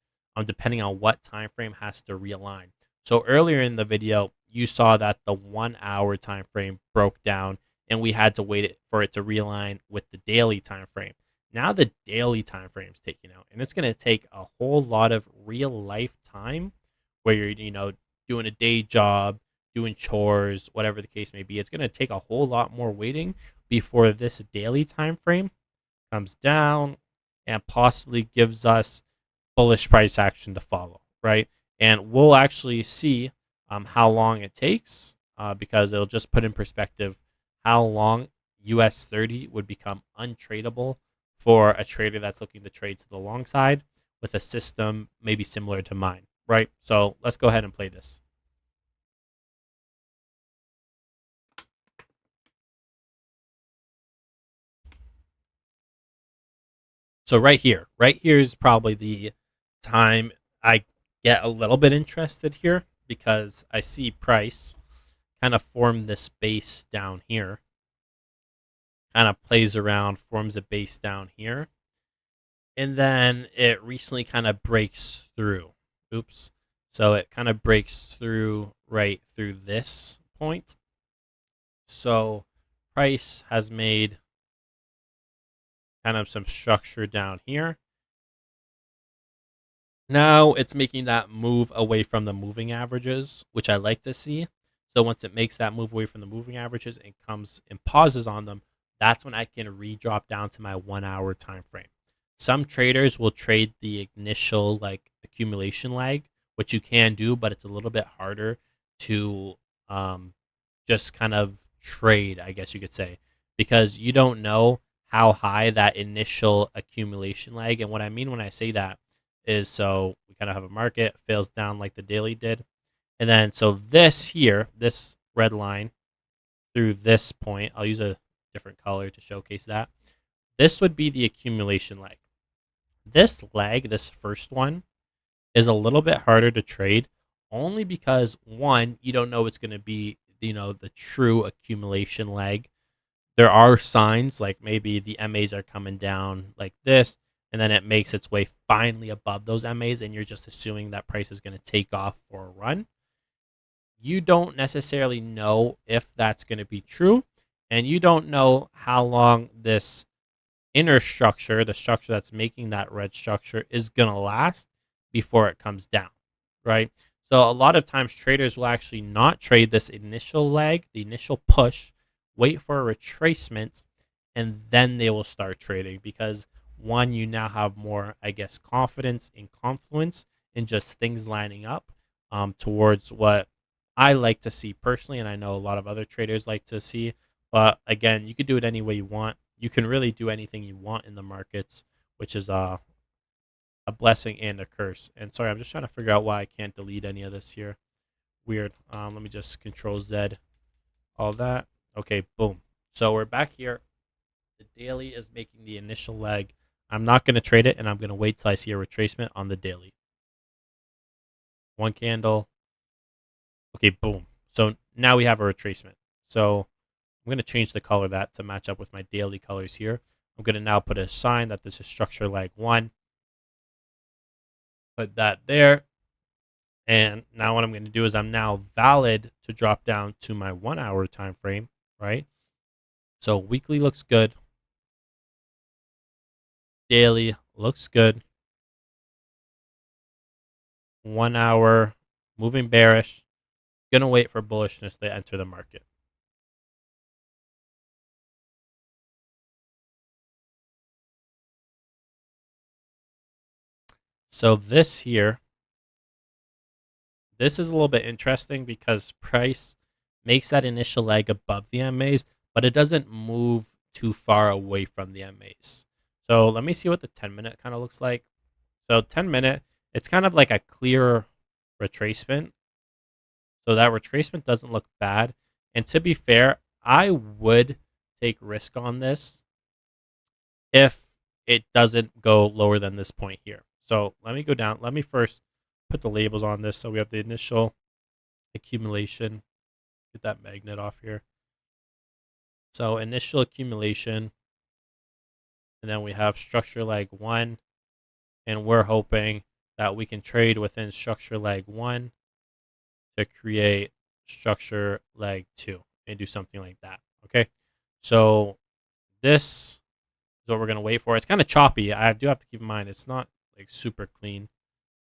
depending on what time frame has to realign. So earlier in the video, you saw that the 1 hour time frame broke down and we had to wait for it to realign with the daily time frame. Now the daily time frame is taking out, and it's going to take a whole lot of real life time where you're doing a day job, doing chores, whatever the case may be. It's going to take a whole lot more waiting before this daily time frame comes down and possibly gives us bullish price action to follow, right? And we'll actually see how long it takes because it'll just put in perspective how long US 30 would become untradeable for a trader that's looking to trade to the long side with a system maybe similar to mine, right? So let's go ahead and play this. So right here is probably the time I get a little bit interested here because I see price kind of form this base down here, kind of plays around, forms a base down here, and then it recently kind of breaks through. Oops. So it kind of breaks through right through this point. So price has made kind of some structure down here. Now it's making that move away from the moving averages, which I like to see. So once it makes that move away from the moving averages and comes and pauses on them, that's when I can re-drop down to my 1 hour time frame. Some traders will trade the initial accumulation lag, which you can do, but it's a little bit harder to just kind of trade, I guess you could say, because you don't know how high that initial accumulation lag. And what I mean when I say that is, so we kind of have a market, fails down like the daily did. And then so this here, this red line through this point, I'll use a different color to showcase that. This would be the accumulation leg. This leg, this first one, is a little bit harder to trade only because, one, you don't know it's going to be, the true accumulation leg. There are signs like maybe the MAs are coming down like this, and then it makes its way finally above those MAs, and you're just assuming that price is going to take off for a run. You don't necessarily know if that's going to be true, and you don't know how long this inner structure, the structure that's making that red structure, is going to last before it comes down, right? So a lot of times traders will actually not trade this initial leg, the initial push, wait for a retracement, and then they will start trading because, one, you now have more, I guess, confidence and confluence in just things lining up towards what I like to see personally, and I know a lot of other traders like to see. But again, you could do it any way you want. You can really do anything you want in the markets, which is a blessing and a curse. And sorry, I'm just trying to figure out why I can't delete any of this here. Weird. Let me just Control Z all that. Okay, boom. So we're back here. The daily is making the initial leg. I'm not going to trade it, and I'm going to wait till I see a retracement on the daily. One candle. Okay, boom. So now we have a retracement. So I'm going to change the color of that to match up with my daily colors here. I'm going to now put a sign that this is structure leg 1. Put that there. And now what I'm going to do is I'm now valid to drop down to my 1 hour time frame, right? So weekly looks good. daily looks good. 1 hour moving bearish. Gonna wait for bullishness to enter the market. So this here, this is a little bit interesting because price makes that initial leg above the MAs, but it doesn't move too far away from the MAs. So let me see what the 10-minute kind of looks like. So 10-minute, it's kind of like a clear retracement. So that retracement doesn't look bad. And to be fair, I would take risk on this if it doesn't go lower than this point here. So let me go down. Let me first put the labels on this. So we have the initial accumulation. Get that magnet off here. So initial accumulation. And then we have structure leg 1. And we're hoping that we can trade within structure leg 1 to create structure leg 2 and do something like that. Okay. So this is what we're going to wait for. It's kind of choppy. I do have to keep in mind it's not like super clean.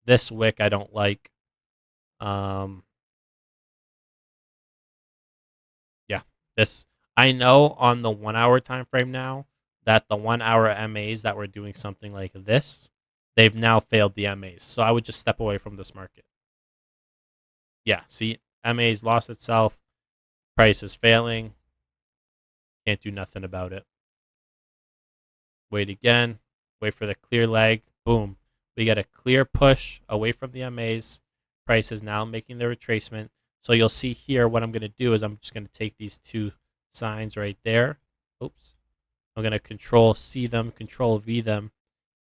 This wick I don't like. Yeah, this I know on the 1 hour time frame now that the 1 hour MAs that were doing something like this, they've now failed the MAs. So I would just step away from this market. Yeah, see, MAs lost itself. Price is failing. Can't do nothing about it. Wait again. Wait for the clear leg. Boom. We get a clear push away from the MAs. Price is now making the retracement. So you'll see here what I'm going to do is I'm just going to take these two signs right there. Oops. I'm going to control C them, control V them,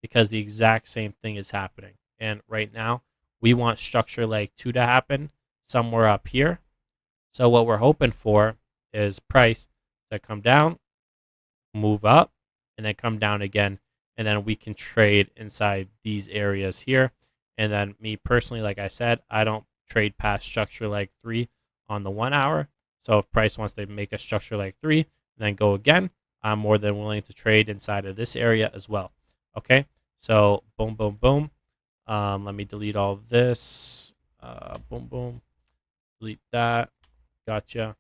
because the exact same thing is happening. And right now, we want structure leg 2 to happen somewhere up here. So what we're hoping for is price to come down, move up, and then come down again. And then we can trade inside these areas here. And then me personally, like I said, I don't trade past structure leg 3 on the 1 hour. So if price wants to make a structure leg 3 and then go again, I'm more than willing to trade inside of this area as well. Okay, so boom, boom, boom. Let me delete all of this. Boom, boom. Delete that. Gotcha.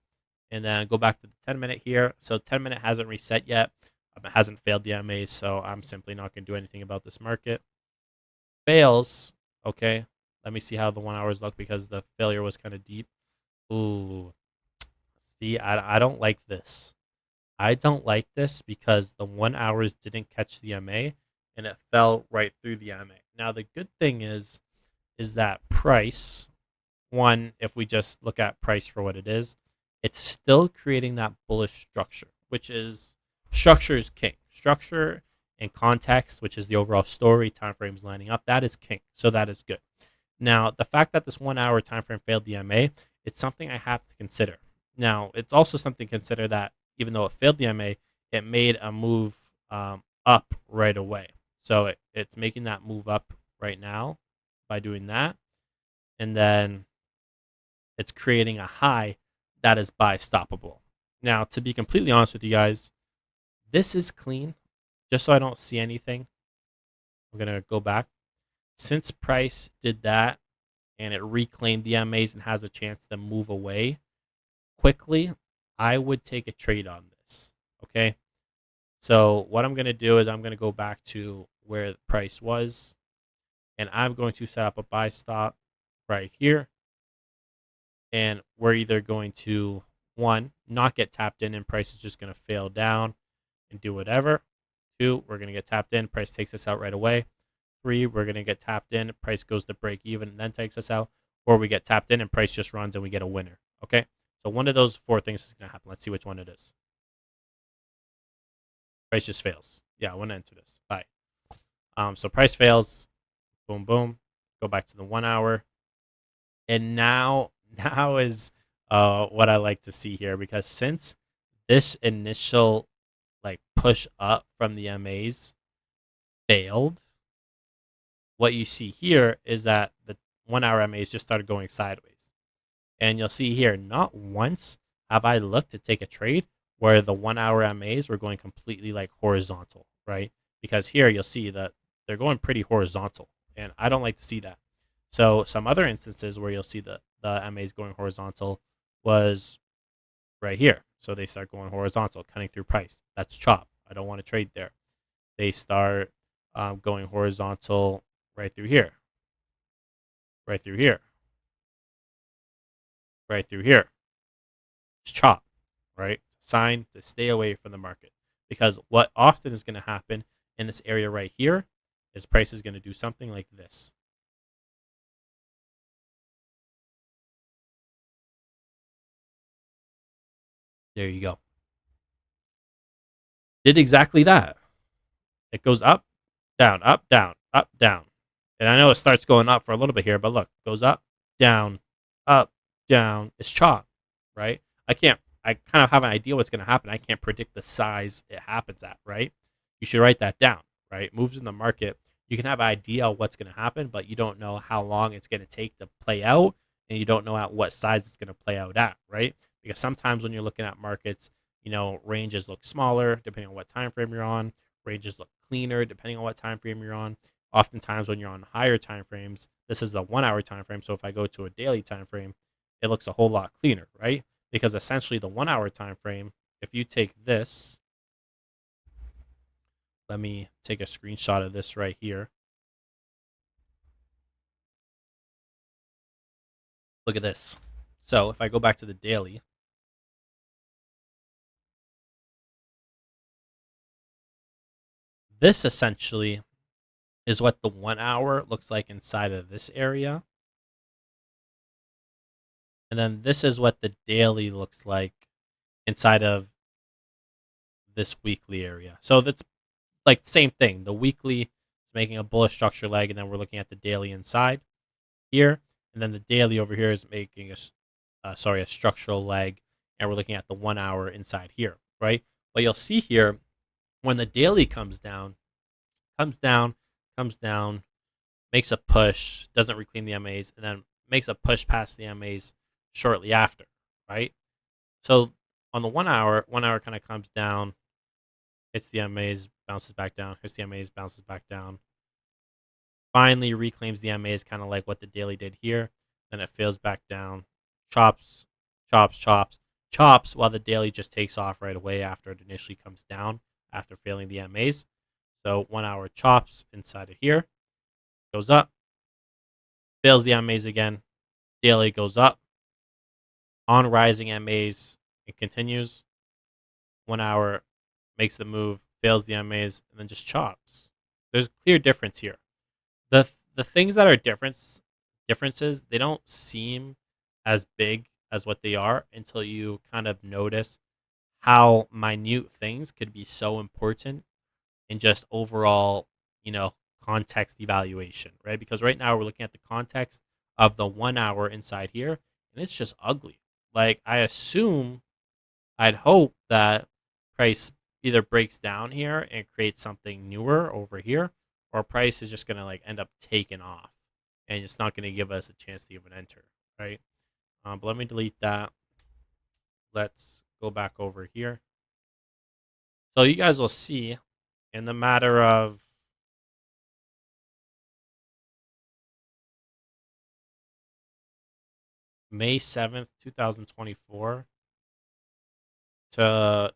And then go back to the 10-minute here. So 10-minute hasn't reset yet. It hasn't failed the MAs, so I'm simply not going to do anything about this market. Fails. Okay. Let me see how the 1 hours look because the failure was kind of deep. Ooh. See, I don't like this. I don't like this because the 1 hours didn't catch the MA and it fell right through the MA. Now, the good thing is that price, one, if we just look at price for what it is, it's still creating that bullish structure, which is structure is king. Structure and context, which is the overall story, time frames lining up, that is king. So that is good. Now, the fact that this 1 hour time frame failed the MA, it's something I have to consider. Now, it's also something to consider that even though it failed the MA, it made a move up right away. So it's making that move up right now by doing that. And then it's creating a high that is buy stoppable. Now, to be completely honest with you guys, this is clean. Just so I don't see anything, I'm going to go back. Since price did that and it reclaimed the MAs and has a chance to move away quickly, I would take a trade on this. Okay. So what I'm going to do is I'm going to go back to where the price was and I'm going to set up a buy stop right here. And we're either going to, one, not get tapped in and price is just going to fail down and do whatever. Two, we're going to get tapped in, price takes us out right away. Three, we're going to get tapped in, price goes to break even and then takes us out. Or we get tapped in and price just runs and we get a winner. Okay. So one of those four things is going to happen. Let's see which one it is. Price just fails. Yeah, I want to enter this. Bye. So price fails. Boom, boom. Go back to the 1 hour. And now is what I like to see here, because since this initial like push up from the MAs failed, what you see here is that the 1 hour MAs just started going sideways. And you'll see here, not once have I looked to take a trade where the 1 hour MAs were going completely like horizontal, right? because here you'll see that they're going pretty horizontal, and I don't like to see that. So some other instances where you'll see the MAs going horizontal was right here. So they start going horizontal, cutting through price. That's chop. I don't want to trade there. They start going horizontal right through here, right through here, right through here. It's chop, right? Sign to stay away from the market, because what often is going to happen in this area right here is price is going to do something like this. There you go. Did exactly that. It goes up, down, up, down, up, down. And I know it starts going up for a little bit here, but look, goes up, down, up, down. It's chop, right? I kind of have an idea what's going to happen. I can't predict the size it happens at, right? You should write that down, right? Moves in the market. You can have an idea of what's going to happen, but you don't know how long it's going to take to play out, and you don't know at what size it's going to play out at, right? Because sometimes when you're looking at markets, ranges look smaller depending on what time frame you're on. Ranges look cleaner depending on what time frame you're on. Oftentimes when you're on higher time frames, this is the 1 hour time frame. So if I go to a daily time frame, it looks a whole lot cleaner, right? Because essentially the 1 hour time frame, if you take this, let me take a screenshot of this right here. Look at this. So if I go back to the daily, this essentially is what the 1 hour looks like inside of this area. And then this is what the daily looks like inside of this weekly area. So that's like the same thing. The weekly is making a bullish structure leg, and then we're looking at the daily inside here. And then the daily over here is making a structural leg, and we're looking at the 1 hour inside here, right? But you'll see here when the daily comes down, comes down, comes down, makes a push, doesn't reclaim the MAs, and then makes a push past the MAs shortly after, right? So on the 1 hour kind of comes down, hits the MAs, bounces back down, hits the MAs, bounces back down. Finally reclaims the MAs, kind of like what the daily did here. Then it fails back down, chops, chops, chops, chops, while the daily just takes off right away after it initially comes down after failing the MAs. So 1 hour chops inside of here, goes up, fails the MAs again, daily goes up, on rising MAs, it continues. 1 hour makes the move, fails the MAs, and then just chops. There's a clear difference here. The things that are differences, they don't seem as big as what they are until you kind of notice how minute things could be so important in just overall, context evaluation, right? Because right now we're looking at the context of the 1 hour inside here, and it's just ugly. Like I'd hope that price either breaks down here and creates something newer over here, or price is just gonna like end up taking off, and it's not gonna give us a chance to even enter, right? But let me delete that. Let's go back over here. So you guys will see in the matter of May 7th, 2024 to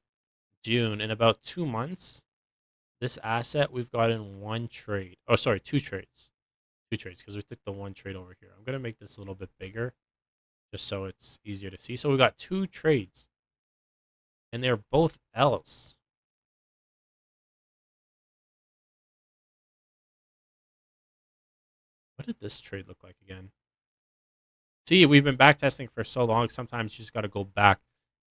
June, in about 2 months, this asset we've gotten one trade. Oh, sorry, two trades. Two trades, because we took the one trade over here. I'm going to make this a little bit bigger just so it's easier to see. So we got two trades, and they're both L's. What did this trade look like again? See, we've been backtesting for so long. Sometimes you just got to go back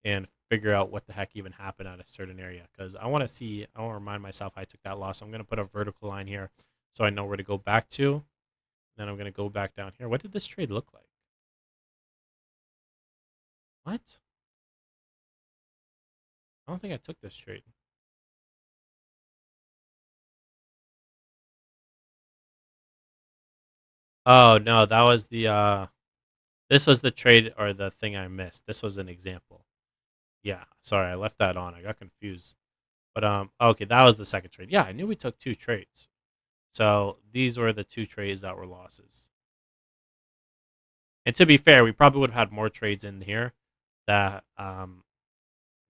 and figure out what the heck even happened at a certain area. Because I want to remind myself I took that loss. So I'm going to put a vertical line here so I know where to go back to. Then I'm going to go back down here. What did this trade look like? What? I don't think I took this trade. Oh, no, that was this was the trade or the thing I missed. This was an example. Yeah, sorry, I left that on. I got confused. But okay, that was the second trade. Yeah, I knew we took 2 trades. So these were the 2 trades that were losses. And to be fair, we probably would have had more trades in here that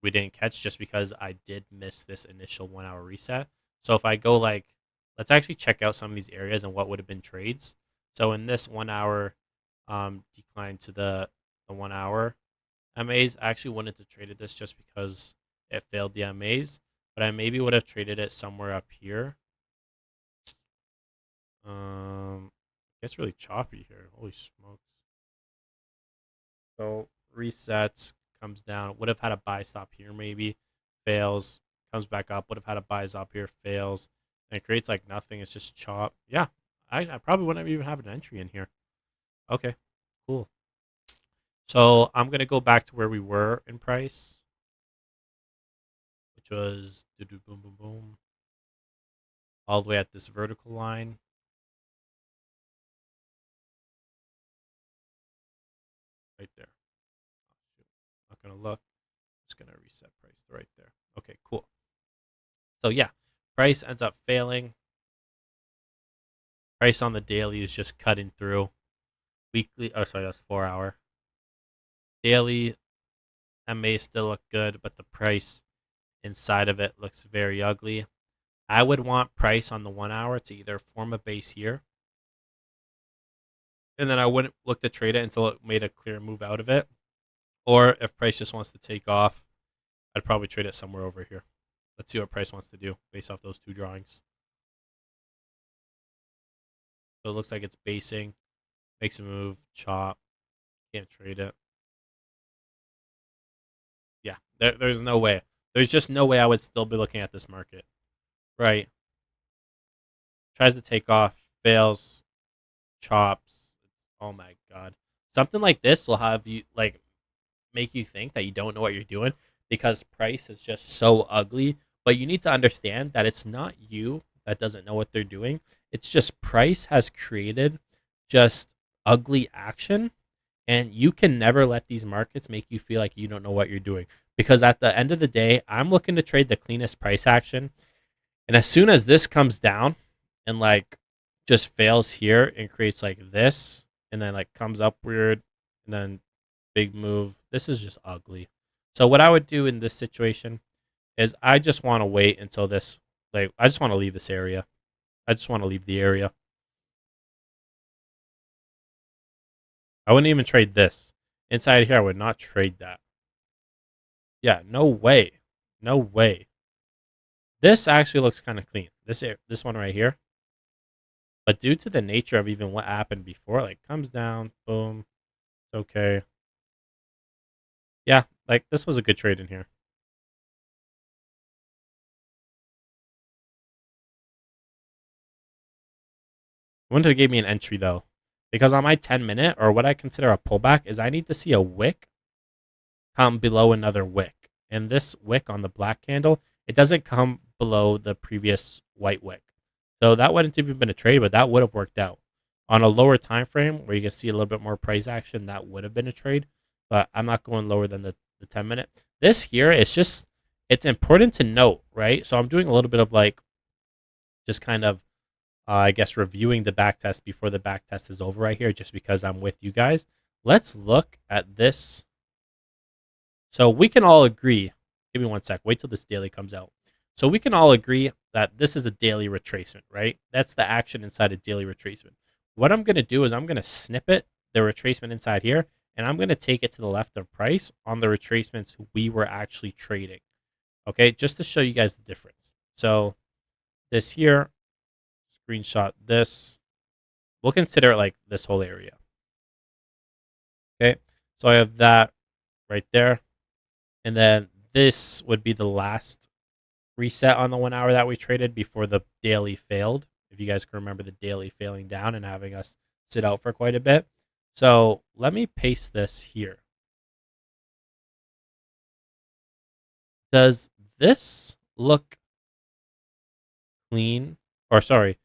we didn't catch just because I did miss this initial 1 hour reset. So if I go like, let's actually check out some of these areas and what would have been trades. So in this 1 hour decline to the 1 hour MAs, I actually wouldn't have traded this just because it failed the MAs, but I maybe would have traded it somewhere up here. It's really choppy here. Holy smokes. So resets, comes down. Would have had a buy stop here maybe. Fails. Comes back up. Would have had a buy stop here. Fails. And it creates like nothing. It's just chop. Yeah. I probably wouldn't even have an entry in here. Okay. Cool. So I'm going to go back to where we were in price, which was boom, boom, boom, all the way at this vertical line. Right there. Not going to look. Just going to reset price right there. Okay, cool. So yeah, price ends up failing. Price on the daily is just cutting through. Weekly, oh sorry, that's 4 hour. Daily MA still look good, but the price inside of it looks very ugly. I would want price on the 1 hour to either form a base here, and then I wouldn't look to trade it until it made a clear move out of it. Or if price just wants to take off, I'd probably trade it somewhere over here. Let's see what price wants to do based off those 2 drawings. So it looks like it's basing, makes a move, chop, can't trade it. Yeah, there's no way. There's just no way I would still be looking at this market. Right. Tries to take off, fails, chops. Oh my god. Something like this will have you like make you think that you don't know what you're doing because price is just so ugly. But you need to understand that it's not you that doesn't know what they're doing. It's just price has created just ugly action, and you can never let these markets make you feel like you don't know what you're doing. Because at the end of the day, I'm looking to trade the cleanest price action. And as soon as this comes down and like just fails here and creates like this and then like comes up weird and then big move, this is just ugly. So what I would do in this situation is I just want to wait until this, like, I just want to leave this area. I just want to leave the area. I wouldn't even trade this. Inside here, I would not trade that. Yeah, no way. No way. This actually looks kind of clean. This one right here. But due to the nature of even what happened before, like comes down, boom, it's okay. Yeah, like this was a good trade in here. Wouldn't have gave me an entry though. Because on my 10-minute, or what I consider a pullback, is I need to see a wick come below another wick. And this wick on the black candle, it doesn't come below the previous white wick. So that wouldn't have even been a trade, but that would have worked out. On a lower time frame where you can see a little bit more price action, that would have been a trade. But I'm not going lower than the 10-minute. This here is just, it's important to note, right? So I'm doing a little bit of like, just kind of, I guess, reviewing the back test before the back test is over right here, just because I'm with you guys. Let's look at this. So we can all agree, give me one sec, wait till this daily comes out. So we can all agree that this is a daily retracement, right? That's the action inside a daily retracement. What I'm going to do is I'm going to snippet the retracement inside here, and I'm going to take it to the left of price on the retracements we were actually trading. Okay, just to show you guys the difference. So this here, screenshot this. We'll consider it like this whole area. Okay, so I have that right there. And then this would be the last reset on the 1 hour that we traded before the daily failed. If you guys can remember the daily failing down and having us sit out for quite a bit. So let me paste this here. Does this look clean? Or sorry,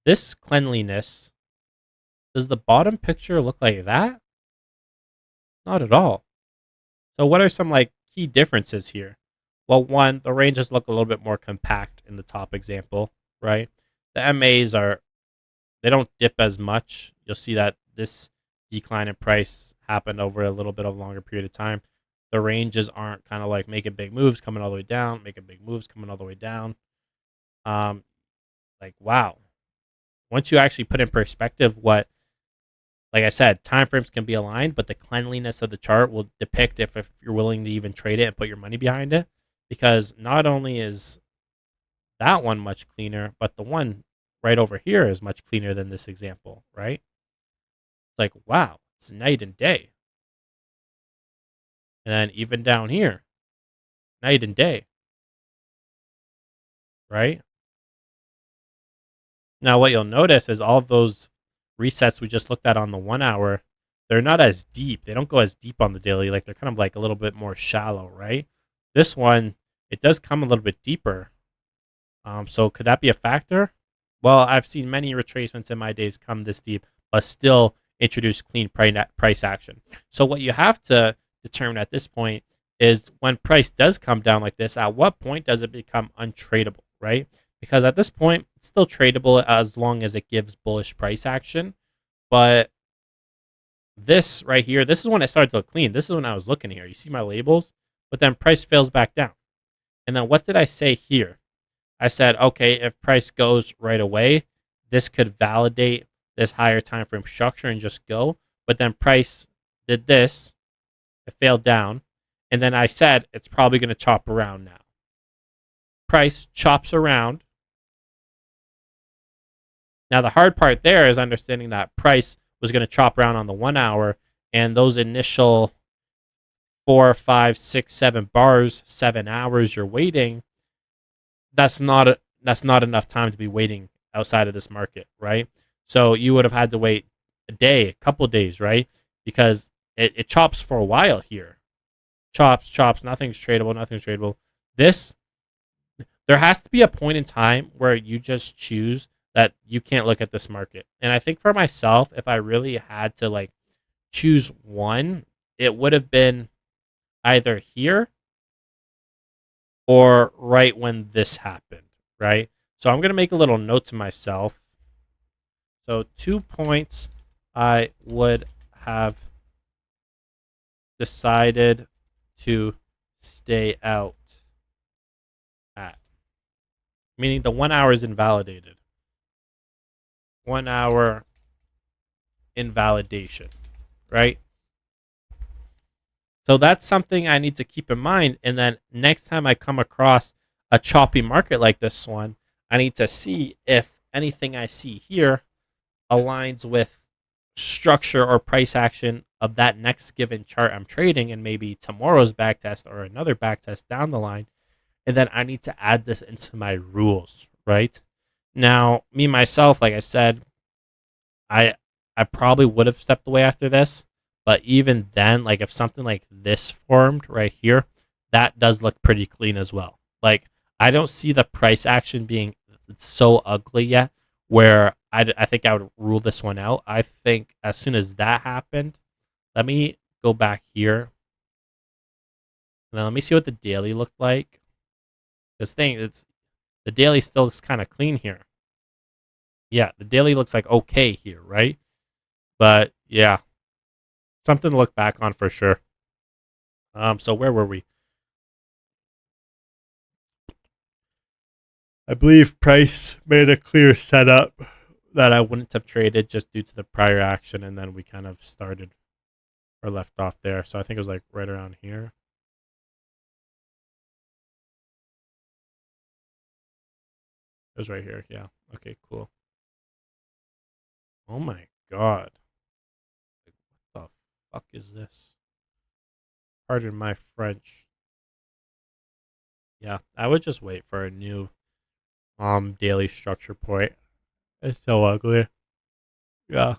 this cleanliness, does the bottom picture look like that? Not at all. So what are some like key differences here? Well, one, the ranges look a little bit more compact in the top example, right? The MAs are, they don't dip as much. You'll see that this decline in price happened over a little bit of a longer period of time. The ranges aren't kind of like making big moves coming all the way down, making big moves coming all the way down. Um, like wow. Once you actually put in perspective what, like I said, time frames can be aligned, but the cleanliness of the chart will depict if you're willing to even trade it and put your money behind it. Because not only is that one much cleaner, but the one right over here is much cleaner than this example, right? It's like, wow, it's night and day. And then even down here, night and day, right? Now, what you'll notice is all of those resets we just looked at on the 1 hour, they're not as deep. They don't go as deep on the daily. Like they're kind of like a little bit more shallow, right? This one, it does come a little bit deeper. So could that be a factor? Well, I've seen many retracements in my days come this deep, but still introduce clean price action. So what you have to determine at this point is when price does come down like this, at what point does it become untradeable, right? Because at this point, it's still tradable as long as it gives bullish price action. But this right here, this is when it started to look clean. This is when I was looking here. You see my labels, but then price fails back down. And then what did I say here? I said, okay, if price goes right away, this could validate this higher time frame structure and just go. But then price did this, it failed down, and then I said it's probably going to chop around now. Price chops around. Now the hard part there is understanding that price was going to chop around on the 1 hour, and those initial 4, 5, 6, 7 bars, 7 hours you're waiting. That's not enough time to be waiting outside of this market, right? So you would have had to wait a day, a couple days, right? Because it chops for a while here. Chops, nothing's tradable. There has to be a point in time where you just choose that you can't look at this market. And I think for myself, if I really had to like choose one, it would have been either here or right when this happened, right? So I'm going to make a little note to myself. So 2 points I would have decided to stay out at. Meaning the 1 hour is invalidated. 1 hour invalidation, right? So that's something I need to keep in mind. And then next time I come across a choppy market like this one, I need to see if anything I see here aligns with structure or price action of that next given chart I'm trading, and maybe tomorrow's backtest or another backtest down the line. And then I need to add this into my rules, right? Now, me myself, like I said, I probably would have stepped away after this. But even then, like if something like this formed right here, that does look pretty clean as well. Like I don't see the price action being so ugly yet where I think I would rule this one out. I think as soon as that happened, let me go back here. And then let me see what the daily looked like. This thing, the daily still looks kind of clean here. Yeah, the daily looks like okay here, right? But yeah, something to look back on for sure. So where were we? I believe price made a clear setup that I wouldn't have traded just due to the prior action, and then we kind of started or left off there. So I think it was like right around here. It was right here. Yeah. Okay, cool. Oh my god. What the fuck is this? Pardon my French. Yeah, I would just wait for a new daily structure point. It's so ugly. Yeah.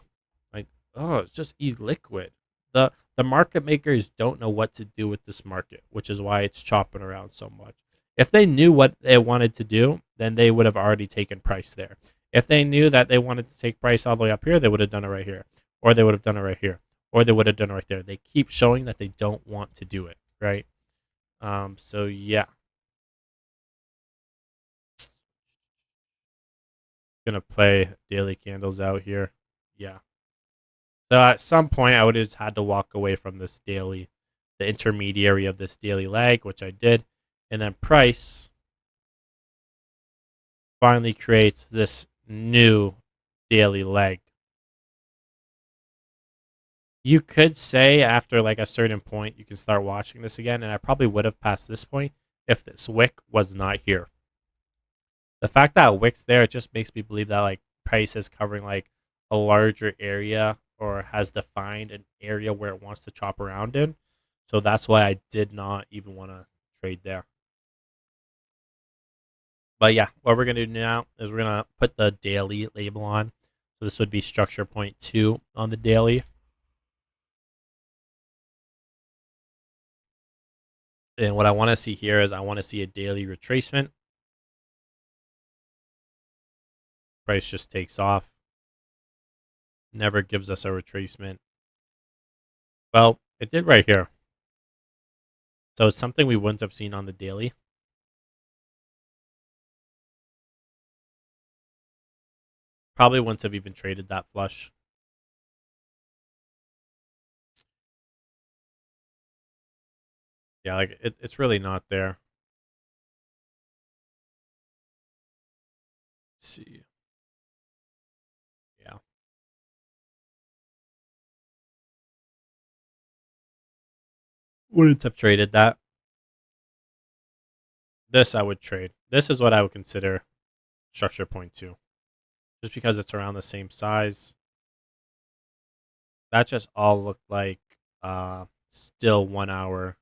Like, oh, it's just illiquid. The market makers don't know what to do with this market, which is why it's chopping around so much. If they knew what they wanted to do, then they would have already taken price there. If they knew that they wanted to take price all the way up here, they would have done it right here. Or they would have done it right here. Or they would have done it right there. They keep showing that they don't want to do it, right? So yeah. Gonna play daily candles out here. Yeah. So at some point, I would have just had to walk away from this daily, the intermediary of this daily leg, which I did, and then price finally creates this new daily leg. You could say after like a certain point, you can start watching this again, and I probably would have passed this point if this wick was not here. The fact that wick's there, it just makes me believe that like price is covering like a larger area or has defined an area where it wants to chop around in. So that's why I did not even want to trade there. But yeah, what we're going to do now is we're going to put the daily label on. So this would be structure point 2 on the daily. And what I want to see here is I want to see a daily retracement. Price just takes off. Never gives us a retracement. Well, it did right here. So it's something we wouldn't have seen on the daily. Probably wouldn't have even traded that flush. Yeah, like it's really not there. Let's see. Yeah. Wouldn't have traded that. This I would trade. This is what I would consider structure point 2. Just because it's around the same size. That just all looked like still 1 hour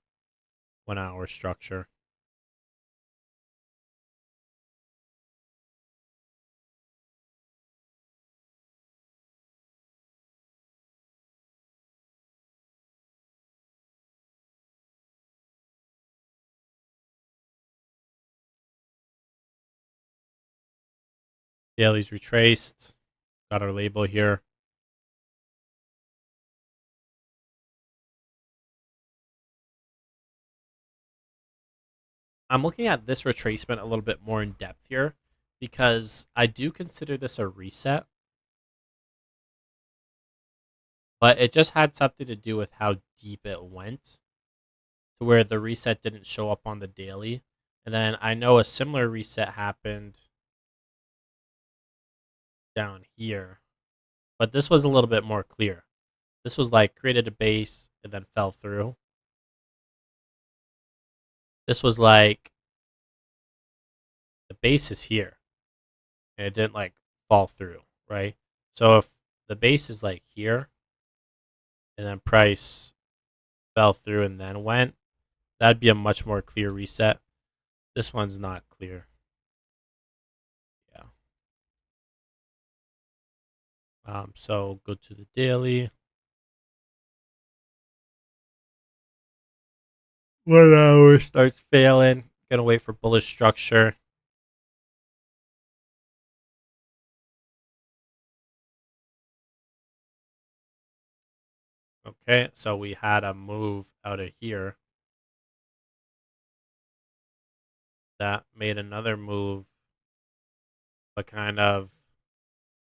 structure. Daily's retraced. Got our label here. I'm looking at this retracement a little bit more in depth here because I do consider this a reset, but it just had something to do with how deep it went to where the reset didn't show up on the daily. And then I know a similar reset happened down here, but this was a little bit more clear. This was like created a base and then fell through. This was like the base is here and it didn't like fall through, right? So if the base is like here and then price fell through and then went, that'd be a much more clear reset. This one's not clear. Yeah. So go to the daily. 1 hour starts failing. Gonna wait for bullish structure. Okay, so we had a move out of here that made another move, but kind of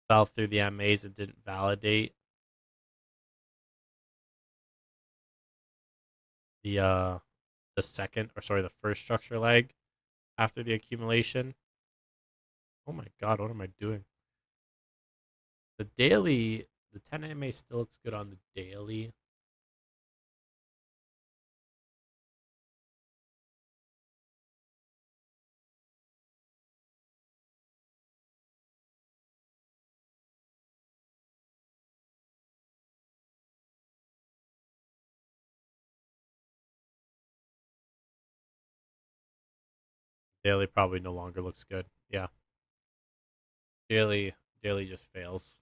fell through the MAs and didn't validate the the first structure leg after the accumulation. Oh my god, what am I doing? The daily, the 10 MA still looks good on the daily. Daily probably no longer looks good. Yeah, daily daily just fails.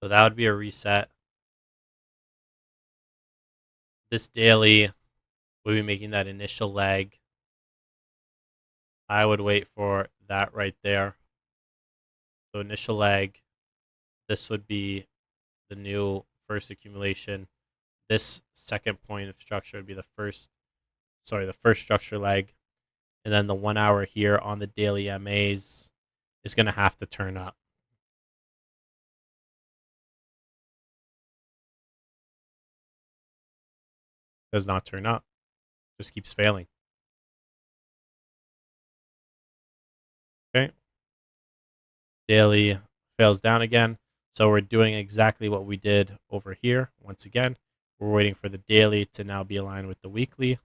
So that would be a reset. This daily would be making that initial leg. I would wait for that right there. So initial leg. This would be the new first accumulation. This second point of structure would be the first the first structure leg, and then the 1 hour here on the daily MAs is going to have to turn up. Does not turn up, just keeps failing. Okay, daily fails down again. So we're doing exactly what we did over here. Once again, we're waiting for the daily to now be aligned with the weekly.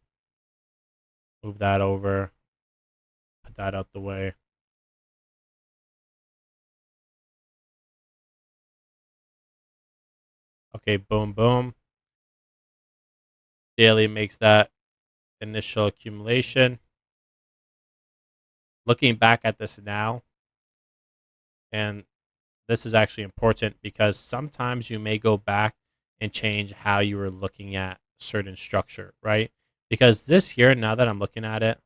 Move that over, put that out the way. Okay, boom, boom. Daily makes that initial accumulation. Looking back at this now, and this is actually important because sometimes you may go back and change how you were looking at certain structure, right? Because this here, now that I'm looking at it,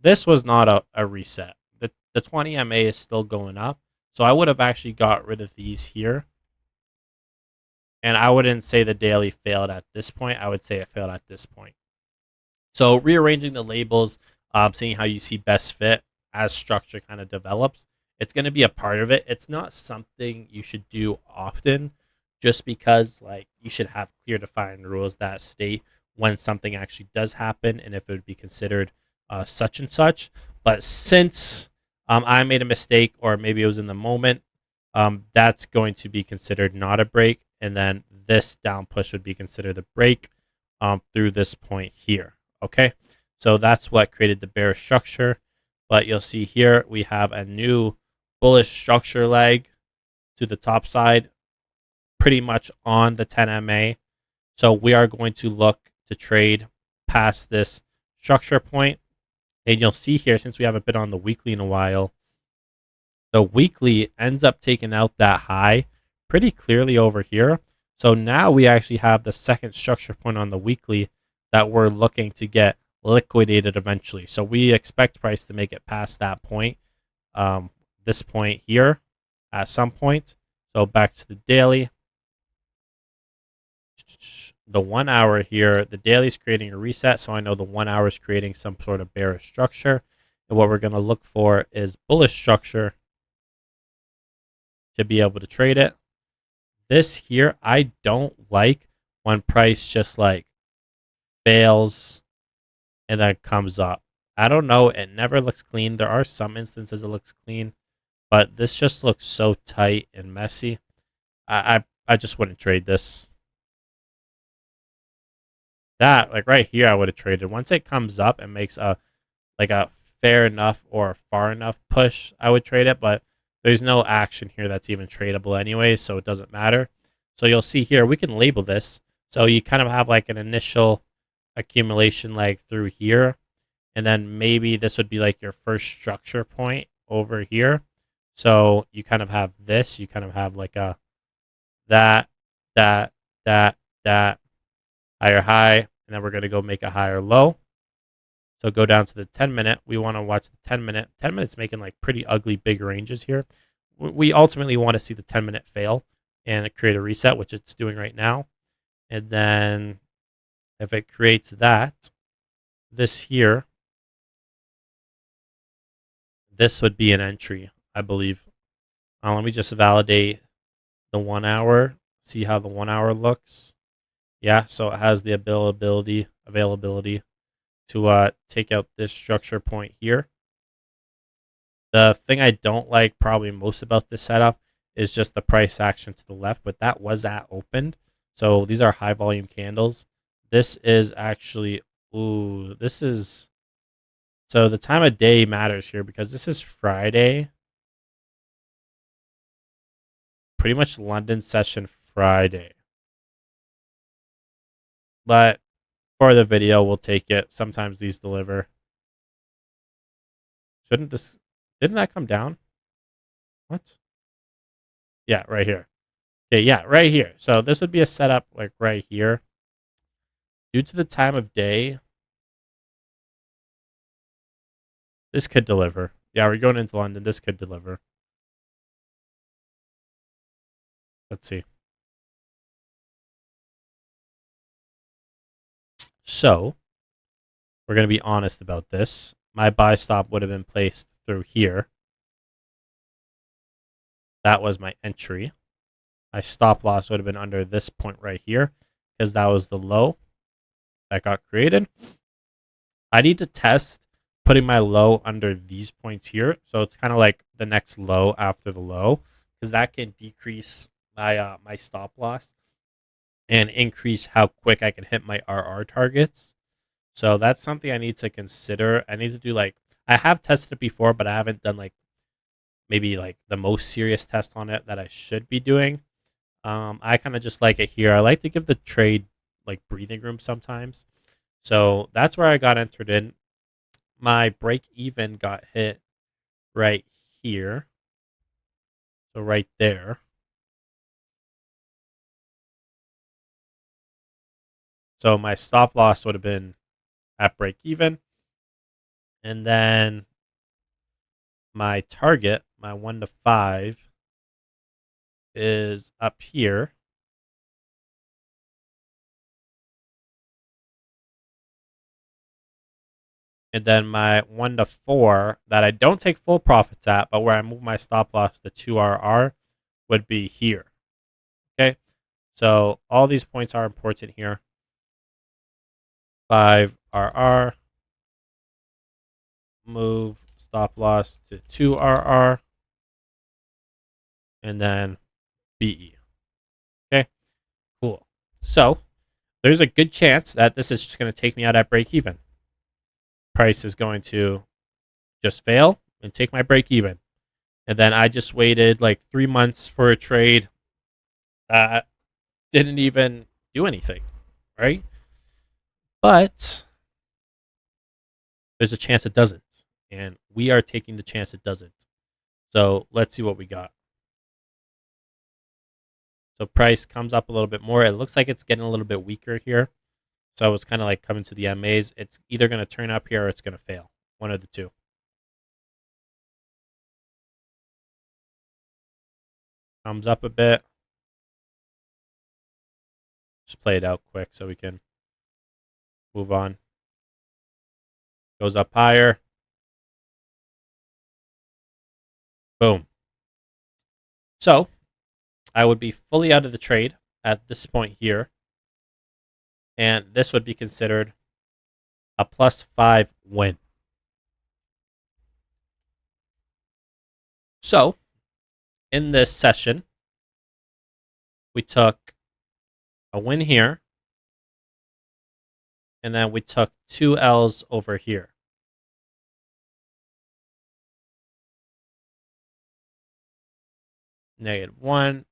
this was not a reset. The 20 MA is still going up. So I would have actually got rid of these here. And I wouldn't say the daily failed at this point. I would say it failed at this point. So rearranging the labels, seeing how you see best fit as structure kind of develops, it's going to be a part of it. It's not something you should do often, just because like you should have clear defined rules that state when something actually does happen and if it would be considered such and such. But since I made a mistake, or maybe it was in the moment, that's going to be considered not a break, and then this down push would be considered a break through this point here. Okay, so that's what created the bearish structure. But you'll see here we have a new bullish structure leg to the top side, pretty much on the 10 MA. So we are going to look to trade past this structure point. And you'll see here, since we haven't been on the weekly in a while, the weekly ends up taking out that high pretty clearly over here. So now we actually have the second structure point on the weekly that we're looking to get liquidated eventually. So we expect price to make it past that point, this point here at some point. So back to the daily. The 1 hour here, the daily is creating a reset. So I know the 1 hour is creating some sort of bearish structure. And what we're going to look for is bullish structure to be able to trade it. This here, I don't like when price just like fails and then comes up. I don't know. It never looks clean. There are some instances it looks clean, but this just looks so tight and messy. I just wouldn't trade this. That, like right here, I would have traded. Once it comes up and makes a fair enough or far enough push, I would trade it, but there's no action here that's even tradable anyway, so it doesn't matter. So you'll see here, we can label this. So you kind of have like an initial accumulation leg through here, and then maybe this would be like your first structure point over here. So you kind of have this, you kind of have like a that, that, higher high, and then we're going to go make a higher low. So go down to the 10-minute. We want to watch the 10-minute. 10 minutes making like pretty ugly big ranges here. We ultimately want to see the 10-minute fail and create a reset, which it's doing right now. And then if it creates that, this here, this would be an entry, I believe. Let me just validate the 1 hour, see how the 1 hour looks. Yeah, so it has the availability to take out this structure point here. The thing I don't like probably most about this setup is just the price action to the left, but that was at opened. So these are high volume candles. This is actually, ooh, this is, so the time of day matters here because this is Friday. Pretty much London session Friday. But for the video, we'll take it. Sometimes these deliver. Didn't that come down? What? Yeah, right here. Okay, yeah, right here. So this would be a setup like right here. Due to the time of day, this could deliver. Yeah, we're going into London. This could deliver. Let's see. So we're going to be honest about this. My buy stop would have been placed through here. That was my entry. My stop loss would have been under this point right here because that was the low that got created. I need to test putting my low under these points here. So it's kind of like the next low after the low, because that can decrease my my stop loss and increase how quick I can hit my RR targets. So that's something I need to consider. I need to do like, I have tested it before, but I haven't done like maybe like the most serious test on it that I should be doing. I kind of just like it here. I like to give the trade like breathing room sometimes. So that's where I got entered in. My break even got hit right here. So right there. So my stop loss would have been at break even. And then my target, my 1 to 5, is up here. And then my 1 to 4 that I don't take full profits at, but where I move my stop loss to 2RR would be here. Okay. So all these points are important here. 5RR. Move stop loss to 2RR. And then BE. Okay. Cool. So there's a good chance that this is just going to take me out at break even. Price is going to just fail and take my break even. And then I just waited like 3 months for a trade that didn't even do anything, right? But there's a chance it doesn't. And we are taking the chance it doesn't. So let's see what we got. So price comes up a little bit more. It looks like it's getting a little bit weaker here. So it's kind of like coming to the MAs. It's either going to turn up here or it's going to fail. One of the two. Comes up a bit. Just play it out quick so we can move on. Goes up higher. Boom. So I would be fully out of the trade at this point here. And this would be considered a +5 win. So in this session, we took a win here. And then we took 2 L's over here. -1.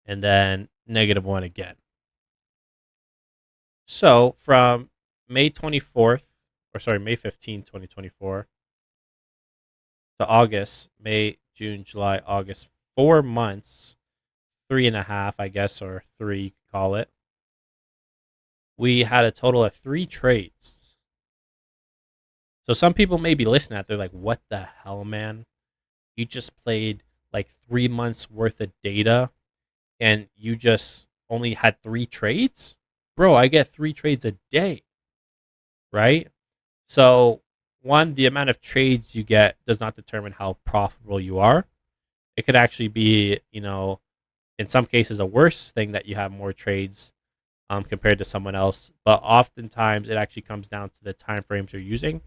And then -1 again. So from May 24th, or sorry, May 15th, 2024 to August, May, June, July, August, 4 months, 3.5, I guess, or 3, call it. We had a total of 3 trades. So some people may be listening at, they're like, what the hell, man? You just played like 3 months worth of data and you just only had 3 trades? Bro, I get 3 trades a day, right? So one, the amount of trades you get does not determine how profitable you are. It could actually be, you know, in some cases a worse thing that you have more trades compared to someone else. But oftentimes it actually comes down to the time frames you're using,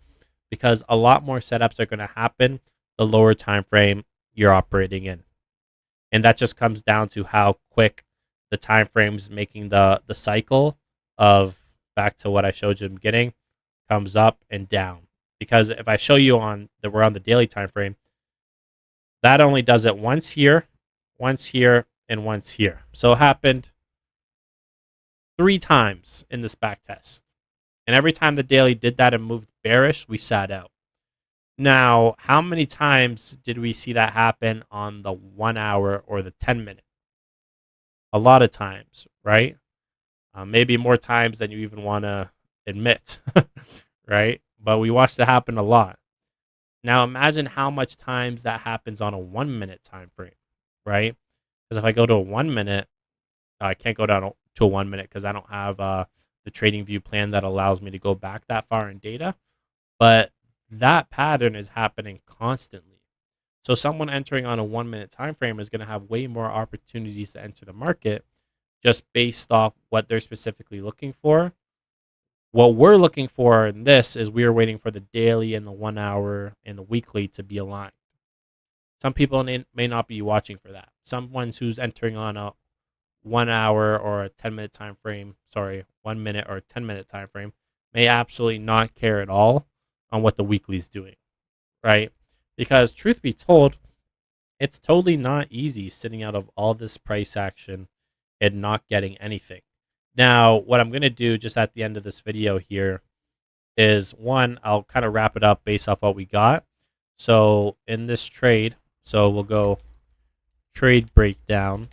because a lot more setups are going to happen the lower time frame you're operating in. And that just comes down to how quick the time frames making the cycle of, back to what I showed you in the beginning, comes up and down. Because if I show you on that we're on the daily time frame, that only does it once here, and once here. So it happened 3 times in this back test. And every time the daily did that and moved bearish, we sat out. Now, how many times did we see that happen on the 1 hour or the 10-minute? A lot of times, right? Maybe more times than you even want to admit, right? But we watched it happen a lot. Now, imagine how much times that happens on a 1-minute time frame, right? Because if I go to a 1 minute, I can't go down to a 1 minute because I don't have the the trading view plan that allows me to go back that far in data, but that pattern is happening constantly. So someone entering on a 1 minute time frame is going to have way more opportunities to enter the market just based off what they're specifically looking for. What we're looking for in this is we are waiting for the daily and the 1 hour and the weekly to be aligned. Some people may not be watching for that. Someone who's entering on a 1 hour or a 10 minute time frame, 1 minute or 10 minute time frame, may absolutely not care at all on what the weekly is doing, right? Because truth be told, it's totally not easy sitting out of all this price action and not getting anything. Now, what I'm going to do just at the end of this video here is one, I'll kind of wrap it up based off what we got. So in this trade, so we'll go trade breakdown.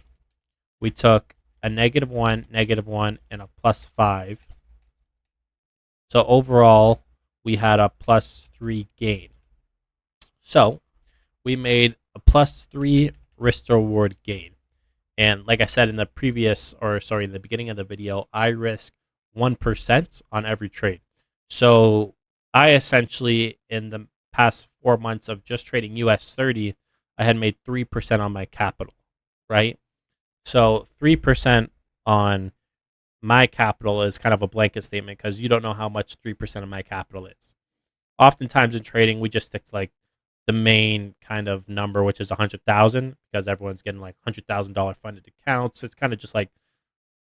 We took a -1, -1, and a +5. So overall, we had a +3 gain. So we made a +3 risk to reward gain. And like I said in the in the beginning of the video, I risk 1% on every trade. So I essentially, in the past 4 months of just trading US 30, I had made 3% on my capital, right? So 3% on my capital is kind of a blanket statement because you don't know how much 3% of my capital is. Oftentimes in trading, we just stick to like the main kind of number, which is 100,000, because everyone's getting like $100,000 funded accounts. It's kind of just like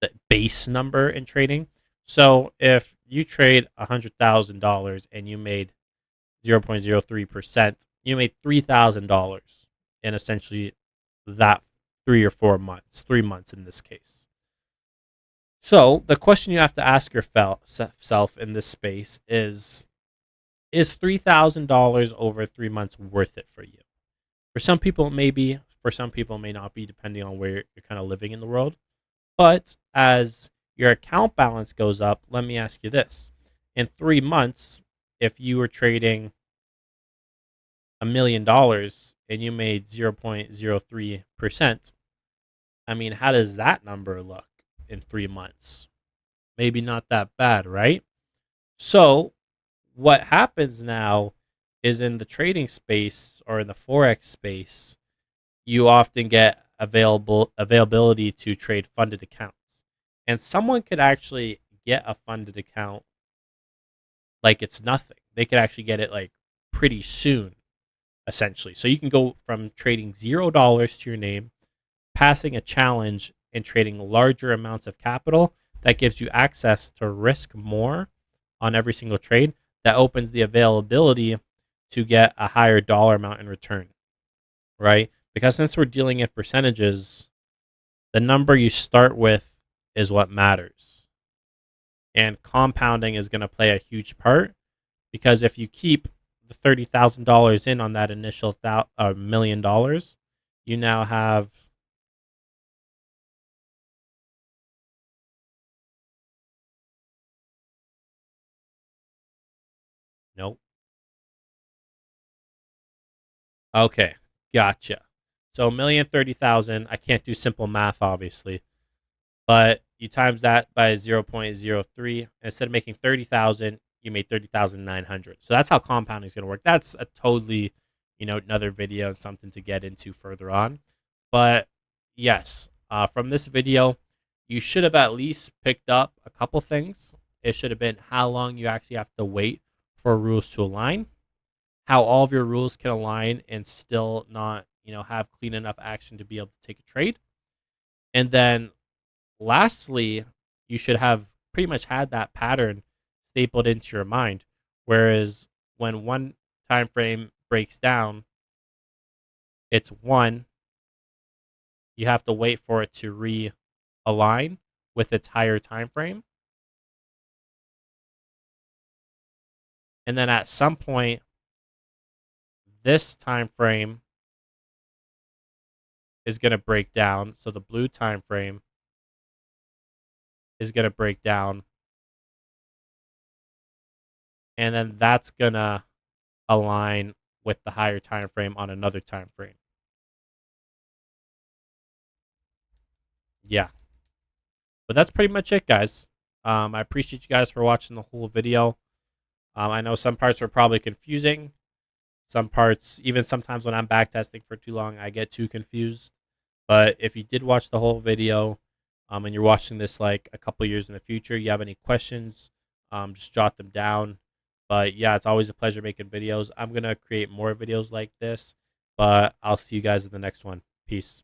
the base number in trading. So if you trade $100,000 and you made 0.03%, you made $3,000 in essentially that 3 or 4 months, 3 months in this case. So the question you have to ask yourself in this space is $3,000 over 3 months worth it for you? For some people, it may be. For some people, it may not be, depending on where you're kind of living in the world. But as your account balance goes up, let me ask you this. In 3 months, if you were trading $1 million and you made 0.03%, I mean, how does that number look in 3 months? Maybe not that bad, right? So what happens now is in the trading space or in the Forex space, you often get availability to trade funded accounts. And someone could actually get a funded account like it's nothing. They could actually get it like pretty soon, essentially. So you can go from trading $0 to your name, passing a challenge, and trading larger amounts of capital that gives you access to risk more on every single trade. That opens the availability to get a higher dollar amount in return, right? Because since we're dealing in percentages, the number you start with is what matters. And compounding is going to play a huge part, because if you keep the $30,000 in on that initial $1 million, you now have nope. Okay, gotcha. So 1,030,000. I can't do simple math, obviously, but you times that by 0.03. Instead of making 30,000, you made 30,900. So that's how compounding is going to work. That's a totally, another video and something to get into further on. But yes, from this video, you should have at least picked up a couple things. It should have been how long you actually have to wait for rules to align, how all of your rules can align and still not, have clean enough action to be able to take a trade. And then lastly, you should have pretty much had that pattern stapled into your mind. Whereas when one time frame breaks down, it's one, you have to wait for it to realign with its higher time frame. And then at some point, this time frame is going to break down. So the blue time frame is going to break down. And then that's going to align with the higher time frame on another time frame. Yeah. But that's pretty much it, guys. I appreciate you guys for watching the whole video. I know some parts are probably confusing. Some parts, even sometimes when I'm backtesting for too long, I get too confused. But if you did watch the whole video, and you're watching this like a couple years in the future, you have any questions, just jot them down. But yeah, it's always a pleasure making videos. I'm gonna create more videos like this, but I'll see you guys in the next one. Peace.